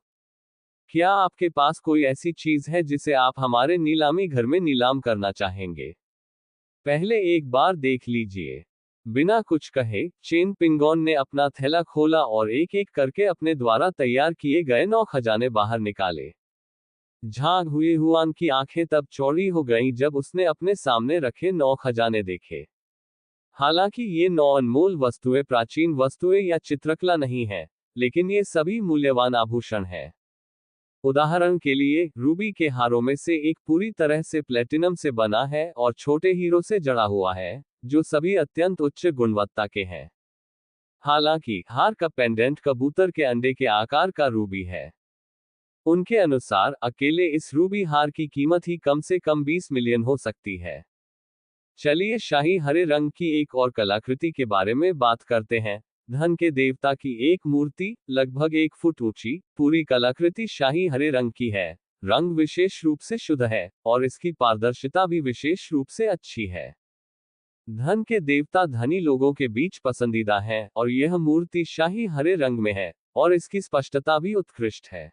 क्या आपके पास कोई ऐसी चीज है जिसे आप हमारे नीलामी घर में नीलाम करना चाहेंगे? पहले एक बार देख लीजिए। बिना कुछ कहे चेन पिंगोन ने अपना थैला खोला और एक एक करके अपने द्वारा तैयार किए गए 9 खजाने बाहर निकाले। झांग हुए हुआन की आंखें तब चौड़ी हो गईं जब उसने अपने सामने रखे 9 खजाने देखे। हालांकि ये 9 अनमोल वस्तुएं प्राचीन वस्तुएं या चित्रकला नहीं है, लेकिन ये सभी मूल्यवान आभूषण हैं। उदाहरण के लिए, रूबी के हारों में से एक पूरी तरह से प्लेटिनम से बना है और छोटे हीरो से जड़ा हुआ है, जो सभी अत्यंत उच्च गुणवत्ता के हैं। हालांकि हार का पेंडेंट कबूतर के अंडे के आकार का रूबी है। उनके अनुसार अकेले इस रूबी हार की कीमत ही कम से कम 20 मिलियन हो सकती है। चलिए शाही हरे रंग की एक और कलाकृति के बारे में बात करते हैं। धन के देवता की एक मूर्ति, लगभग 1 फुट ऊंची, पूरी कलाकृति शाही हरे रंग की है। रंग विशेष रूप से शुद्ध है और इसकी पारदर्शिता भी विशेष रूप से अच्छी है। धन के देवता धनी लोगों के बीच पसंदीदा है और यह मूर्ति शाही हरे रंग में है और इसकी स्पष्टता भी उत्कृष्ट है।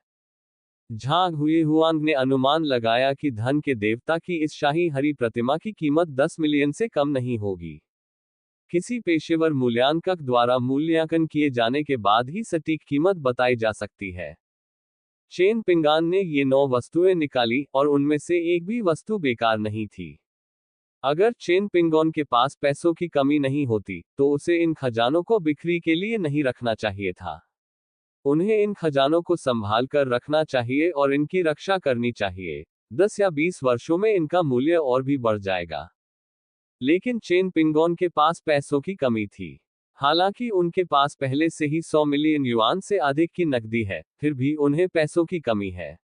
झांग हुए हुआंग ने अनुमान लगाया कि धन के देवता की इस शाही हरी प्रतिमा की कीमत 10 मिलियन से कम नहीं होगी। किसी पेशेवर मूल्यांकक द्वारा मूल्यांकन किए जाने के बाद ही सटीक कीमत बताई जा सकती है। चेन पिंगान ने ये 9 वस्तुएं निकाली और उनमें से एक भी वस्तु बेकार नहीं थी। अगर चेन पिंगोन के पास पैसों की कमी नहीं होती, तो उसे इन खजानों को बिक्री के लिए नहीं रखना चाहिए था। उन्हें इन खजानों को संभाल कर रखना चाहिए और इनकी रक्षा करनी चाहिए। 10 या 20 वर्षों में इनका मूल्य और भी बढ़ जाएगा। लेकिन चेन पिंगोन के पास पैसों की कमी थी। हालांकि उनके पास पहले से ही 100 मिलियन युआन से अधिक की नकदी है, फिर भी उन्हें पैसों की कमी है।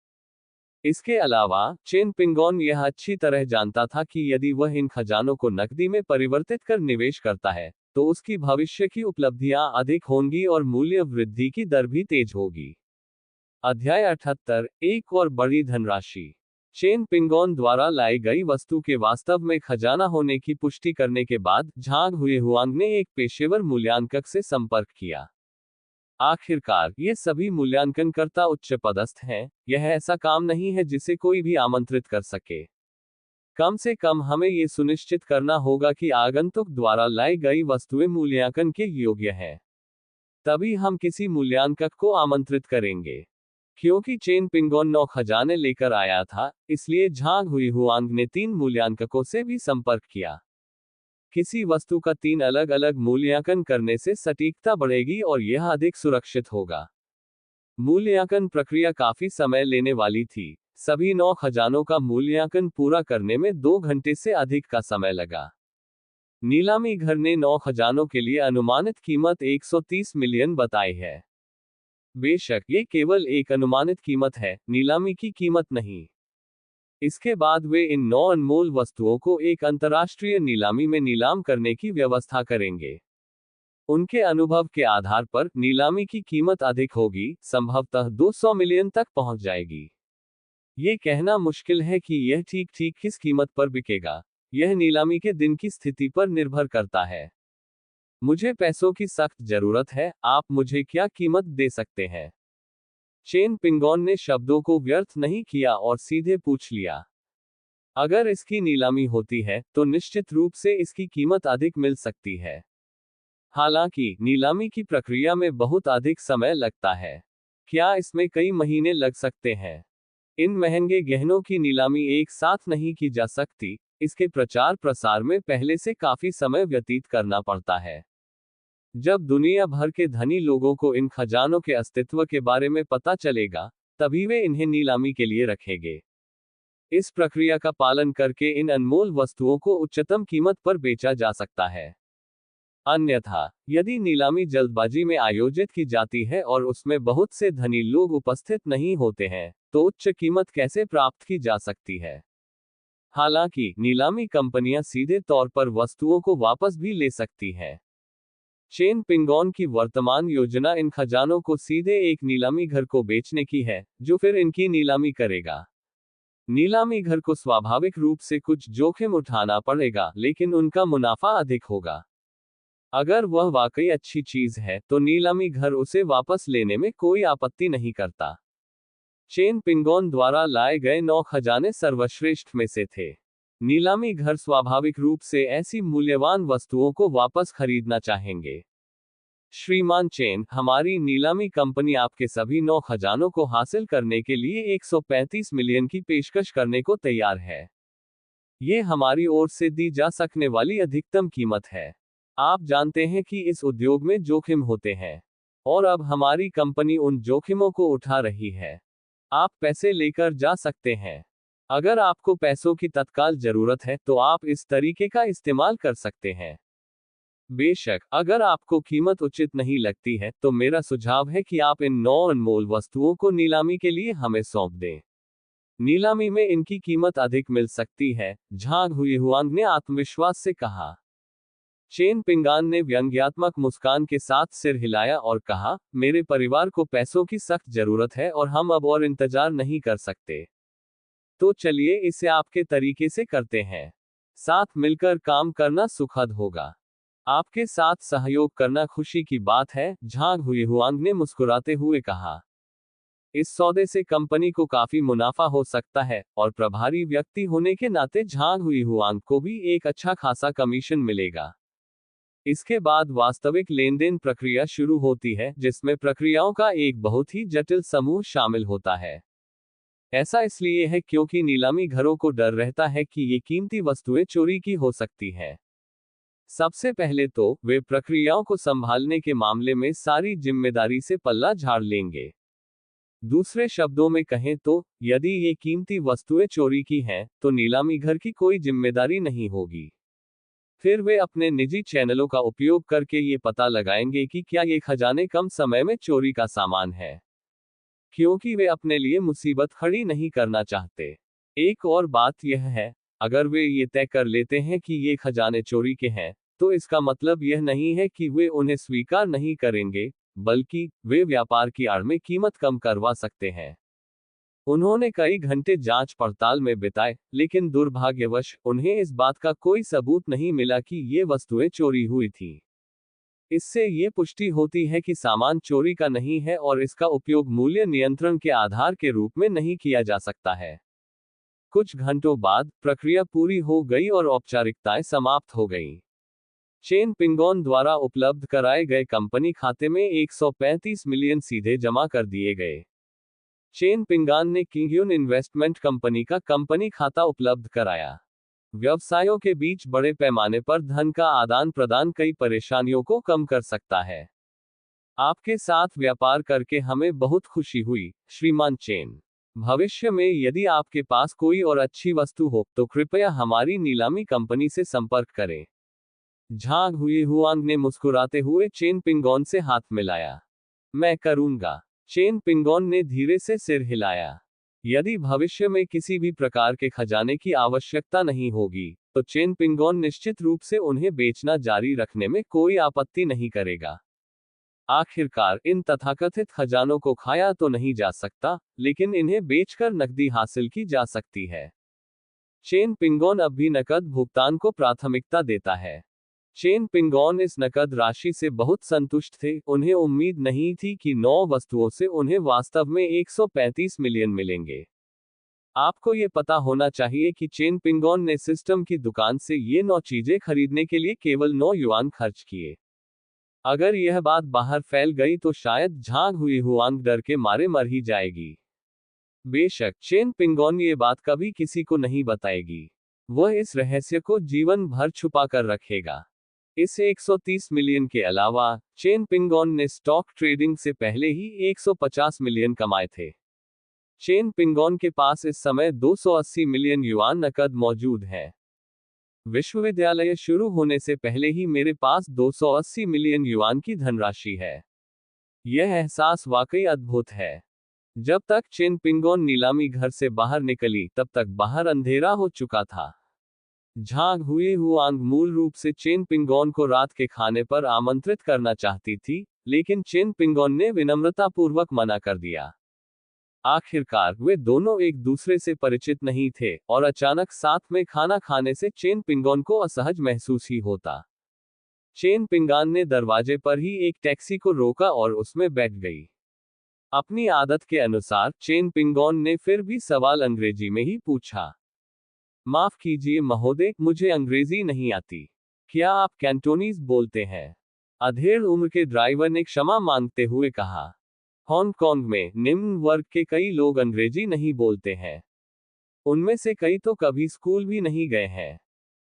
इसके अलावा चेन पिंगोन यह अच्छी तरह जानता था कि यदि वह इन खजानों को नकदी में परिवर्तित कर निवेश करता है, तो उसकी भविष्य की उपलब्धियां अधिक होंगी और मूल्य वृद्धि की दर भी तेज होगी। अध्याय 78, एक और बड़ी धनराशि। चेन पिंगोन द्वारा लाई गई वस्तु के वास्तव में खजाना होने की पुष्टि करने के बाद झांग हुए हुआंग ने एक पेशेवर मूल्यांकक से संपर्क किया। आखिरकार ये सभी मूल्यांकनकर्ता उच्च पदस्थ हैं, यह ऐसा काम नहीं है जिसे कोई भी आमंत्रित कर सके। कम से कम हमें ये सुनिश्चित करना होगा कि आगंतुक द्वारा लाई गई वस्तुएं मूल्यांकन के योग्य हैं। तभी हम किसी मूल्यांकक को आमंत्रित करेंगे। क्योंकि चेन पिंगोन 9 खजाने लेकर आया था, इसलिए झांग हुई हुआंग ने 3 मूल्यांककों से भी संपर्क किया। किसी वस्तु का 3 अलग अलग मूल्यांकन करने से सटीकता बढ़ेगी और यह अधिक सुरक्षित होगा। मूल्यांकन प्रक्रिया काफी समय लेने वाली थी। सभी 9 खजानों का मूल्यांकन पूरा करने में 2 घंटे से अधिक का समय लगा। नीलामी घर ने 9 खजानों के लिए अनुमानित कीमत 130 मिलियन बताई है। बेशक ये केवल एक अनुमानित कीमत है, नीलामी की कीमत नहीं। इसके बाद वे इन 9 अनमोल वस्तुओं को एक अंतर्राष्ट्रीय नीलामी में नीलाम करने की व्यवस्था करेंगे। उनके अनुभव के आधार पर नीलामी की कीमत अधिक होगी, संभवतः 200 मिलियन तक पहुंच जाएगी। ये कहना मुश्किल है कि यह ठीक ठीक किस कीमत पर बिकेगा। यह नीलामी के दिन की स्थिति पर निर्भर करता है। मुझे पैसों की सख्त जरूरत है, आप मुझे क्या कीमत दे सकते हैं? चेन पिंगॉन ने शब्दों को व्यर्थ नहीं किया और सीधे पूछ लिया। अगर इसकी नीलामी होती है तो निश्चित रूप से इसकी कीमत अधिक मिल सकती है। हालांकि नीलामी की प्रक्रिया में बहुत अधिक समय लगता है। क्या इसमें कई महीने लग सकते हैं? इन महंगे गहनों की नीलामी एक साथ नहीं की जा सकती, इसके प्रचार प्रसार में पहले से काफी समय व्यतीत करना पड़ता है। जब दुनिया भर के धनी लोगों को इन खजानों के अस्तित्व के बारे में पता चलेगा, तभी वे इन्हें नीलामी के लिए रखेंगे। इस प्रक्रिया का पालन करके इन अनमोल वस्तुओं को उच्चतम कीमत पर बेचा जा सकता है। अन्यथा, यदि नीलामी जल्दबाजी में आयोजित की जाती है और उसमें बहुत से धनी लोग उपस्थित नहीं होते हैं, तो उच्च कीमत कैसे प्राप्त की जा सकती है? हालांकि, नीलामी कंपनियां सीधे तौर पर वस्तुओं को वापस भी ले सकती हैं। चेन पिंगॉन की वर्तमान योजना इन खजानों को सीधे एक नीलामी घर को बेचने की है, जो फिर इनकी नीलामी करेगा। नीलामी घर को स्वाभाविक रूप से कुछ जोखिम उठाना पड़ेगा, लेकिन उनका मुनाफा अधिक होगा। अगर वह वाकई अच्छी चीज है, तो नीलामी घर उसे वापस लेने में कोई आपत्ति नहीं करता। चेन पिंगॉन द्वारा लाए गए 9 खजाने सर्वश्रेष्ठ में से थे। नीलामी घर स्वाभाविक रूप से ऐसी मूल्यवान वस्तुओं को वापस खरीदना चाहेंगे। श्रीमान चेन, हमारी नीलामी कंपनी आपके सभी 9 खजानों को हासिल करने के लिए 135 मिलियन की पेशकश करने को तैयार है। ये हमारी ओर से दी जा सकने वाली अधिकतम कीमत है। आप जानते हैं कि इस उद्योग में जोखिम होते हैं, और अब हमारी कंपनी उन जोखिमों को उठा रही है। आप पैसे लेकर जा सकते हैं। अगर आपको पैसों की तत्काल जरूरत है तो आप इस तरीके का इस्तेमाल कर सकते हैं। बेशक, अगर आपको कीमत उचित नहीं लगती है, तो मेरा सुझाव है कि आप इन 9 अनमोल वस्तुओं को नीलामी के लिए हमें सौंप दें। नीलामी में इनकी कीमत अधिक मिल सकती है, झांग हुईहुआंग ने आत्मविश्वास से कहा। चेन पिंगान ने व्यंग्यात्मक मुस्कान के साथ सिर हिलाया और कहा, मेरे परिवार को पैसों की सख्त जरूरत है और हम अब और इंतजार नहीं कर सकते। तो चलिए इसे आपके तरीके से करते हैं। साथ मिलकर काम करना सुखद होगा। आपके साथ सहयोग करना खुशी की बात है, झांग हुईहुआंग ने मुस्कुराते हुए कहा। इस सौदे से कंपनी को काफी मुनाफा हो सकता है, और प्रभारी व्यक्ति होने के नाते झांग हुईहुआंग को भी एक अच्छा खासा कमीशन मिलेगा। इसके बाद वास्तविक लेनदेन प्रक्रिया शुरू होती है, जिसमें प्रक्रियाओं का एक बहुत ही जटिल समूह शामिल होता है। ऐसा इसलिए है क्योंकि नीलामी घरों को डर रहता है कि ये कीमती वस्तुएं चोरी की हो सकती हैं। सबसे पहले तो वे प्रक्रियाओं को संभालने के मामले में सारी जिम्मेदारी से पल्ला झाड़ लेंगे। दूसरे शब्दों में कहें तो, यदि ये कीमती वस्तुएं चोरी की हैं, तो नीलामी घर की कोई जिम्मेदारी नहीं होगी। फिर वे अपने निजी चैनलों का उपयोग करके ये पता लगाएंगे कि क्या ये खजाने कम समय में चोरी का सामान है, क्योंकि वे अपने लिए मुसीबत खड़ी नहीं करना चाहते। एक और बात यह है, अगर वे ये तय कर लेते हैं कि ये खजाने चोरी के हैं, तो इसका मतलब यह नहीं है कि वे उन्हें स्वीकार नहीं करेंगे, बल्कि वे व्यापार की आड़ में कीमत कम करवा सकते हैं। उन्होंने कई घंटे जांच पड़ताल में बिताए, लेकिन दुर्भाग्यवश उन्हें इस बात का कोई सबूत नहीं मिला कि ये वस्तुएं चोरी हुई थीं। इससे ये पुष्टि होती है कि सामान चोरी का नहीं है और इसका उपयोग मूल्य नियंत्रण के आधार के रूप में नहीं किया जा सकता है। कुछ घंटों बाद प्रक्रिया पूरी हो गई और औपचारिकताएं समाप्त हो गईं। चेन पिंगॉन द्वारा उपलब्ध कराए गए कंपनी खाते में 135 मिलियन सीधे जमा कर दिए गए। चेन पिंगान ने किंगयुन इन्वेस्टमेंट कंपनी का कंपनी खाता उपलब्ध कराया। व्यवसायों के बीच बड़े पैमाने पर धन का आदान प्रदान कई परेशानियों को कम कर सकता है। आपके साथ व्यापार करके हमें बहुत खुशी हुई, श्रीमान चेन। भविष्य में यदि आपके पास कोई और अच्छी वस्तु हो, तो कृपया हमारी नीलामी कंपनी से संपर्क करें। झांग हुईहुआंग ने मुस्कुराते हुए चेन पिंगॉन से हाथ मिलाया। मैं करूंगा। चेन पिंगॉन ने धीरे से सिर हिलाया। यदि भविष्य में किसी भी प्रकार के खजाने की आवश्यकता नहीं होगी, तो चेन पिंगोन निश्चित रूप से उन्हें बेचना जारी रखने में कोई आपत्ति नहीं करेगा। आखिरकार इन तथाकथित खजानों को खाया तो नहीं जा सकता, लेकिन इन्हें बेचकर नकदी हासिल की जा सकती है। चेन पिंगोन अब भी नकद भुगतान को प्राथमिकता देता है। चेन पिंगोन इस नकद राशि से बहुत संतुष्ट थे। उन्हें उम्मीद नहीं थी कि 9 वस्तुओं से उन्हें वास्तव में 135 मिलियन मिलेंगे। आपको ये पता होना चाहिए कि चेन पिंगोन ने सिस्टम की दुकान से ये 9 चीजें खरीदने के लिए केवल 9 युआन खर्च किए। अगर यह बात बाहर फैल गई तो शायद झांग हुई हुआंग डर के मारे मर ही जाएगी। बेशक चेन पिंगोन ये बात कभी किसी को नहीं बताएगी। वह इस रहस्य को जीवन भर छुपा कर रखेगा। इस 130 मिलियन के अलावा चेन पिंगोन ने स्टॉक ट्रेडिंग से पहले ही 150 मिलियन कमाए थे। चेन पिंगोन के पास इस समय 280 मिलियन युआन नकद मौजूद है। विश्वविद्यालय शुरू होने से पहले ही मेरे पास 280 मिलियन युआन की धनराशि है। यह एहसास वाकई अद्भुत है। जब तक चेन पिंगोन नीलामी घर से बाहर निकली तब तक बाहर अंधेरा हो चुका था। झांग हुई हुआंग मूल रूप से चेन पिंगोन को रात के खाने पर आमंत्रित करना चाहती थी, लेकिन चेन पिंगोन ने विनम्रतापूर्वक मना कर दिया। आखिरकार वे दोनों एक दूसरे से परिचित नहीं थे, और अचानक साथ में खाना खाने से चेन पिंगोन को असहज महसूस ही होता। चेन पिंगान ने दरवाजे पर ही एक टैक्सी को रोका और उसमें बैठ गई। अपनी आदत के अनुसार चेन पिंगोन ने फिर भी सवाल अंग्रेजी में ही पूछा। माफ कीजिए महोदय, मुझे अंग्रेजी नहीं आती। क्या आप कैंटोनीज बोलते हैं? अधेड़ उम्र के ड्राइवर ने क्षमा मांगते हुए कहा। हांगकांग में निम्न वर्ग के कई लोग अंग्रेजी नहीं बोलते हैं। उनमें से कई तो कभी स्कूल भी नहीं गए हैं।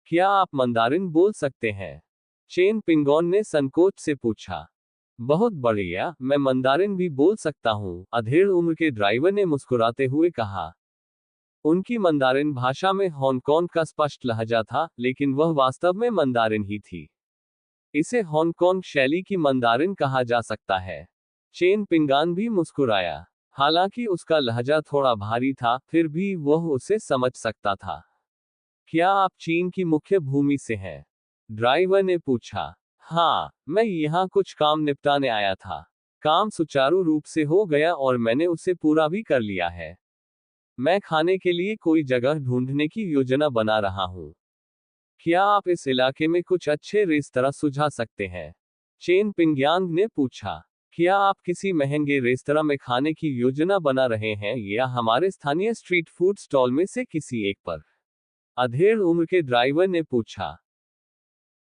क्या आप मंदारिन बोल सकते हैं? चेन पिंगोन ने संकोच से पूछा। बहुत बढ़िया, मैं मंदारिन भी बोल सकता हूँ, अधेड़ उम्र के ड्राइवर ने मुस्कुराते हुए कहा। उनकी मंदारिन भाषा में हांगकांग का स्पष्ट लहजा था, लेकिन वह वास्तव में मंदारिन ही थी। इसे हांगकांग शैली की मंदारिन कहा जा सकता है। चेन पिंगान भी मुस्कुराया। हालांकि उसका लहजा थोड़ा भारी था, फिर भी वह उसे समझ सकता था। क्या आप चीन की मुख्य भूमि से हैं? ड्राइवर ने पूछा। हाँ, मैं यहाँ कुछ काम निपटाने आया था। काम सुचारू रूप से हो गया और मैंने उसे पूरा भी कर लिया है। मैं खाने के लिए कोई जगह ढूंढने की योजना बना रहा हूँ। क्या आप इस इलाके में कुछ अच्छे रेस्तरां सुझा सकते हैं? चेन पिंगयांग ने पूछा। क्या आप किसी महंगे रेस्तरां में खाने की योजना बना रहे हैं या हमारे स्थानीय स्ट्रीट फूड स्टॉल में से किसी एक पर? अधेड़ उम्र के ड्राइवर ने पूछा।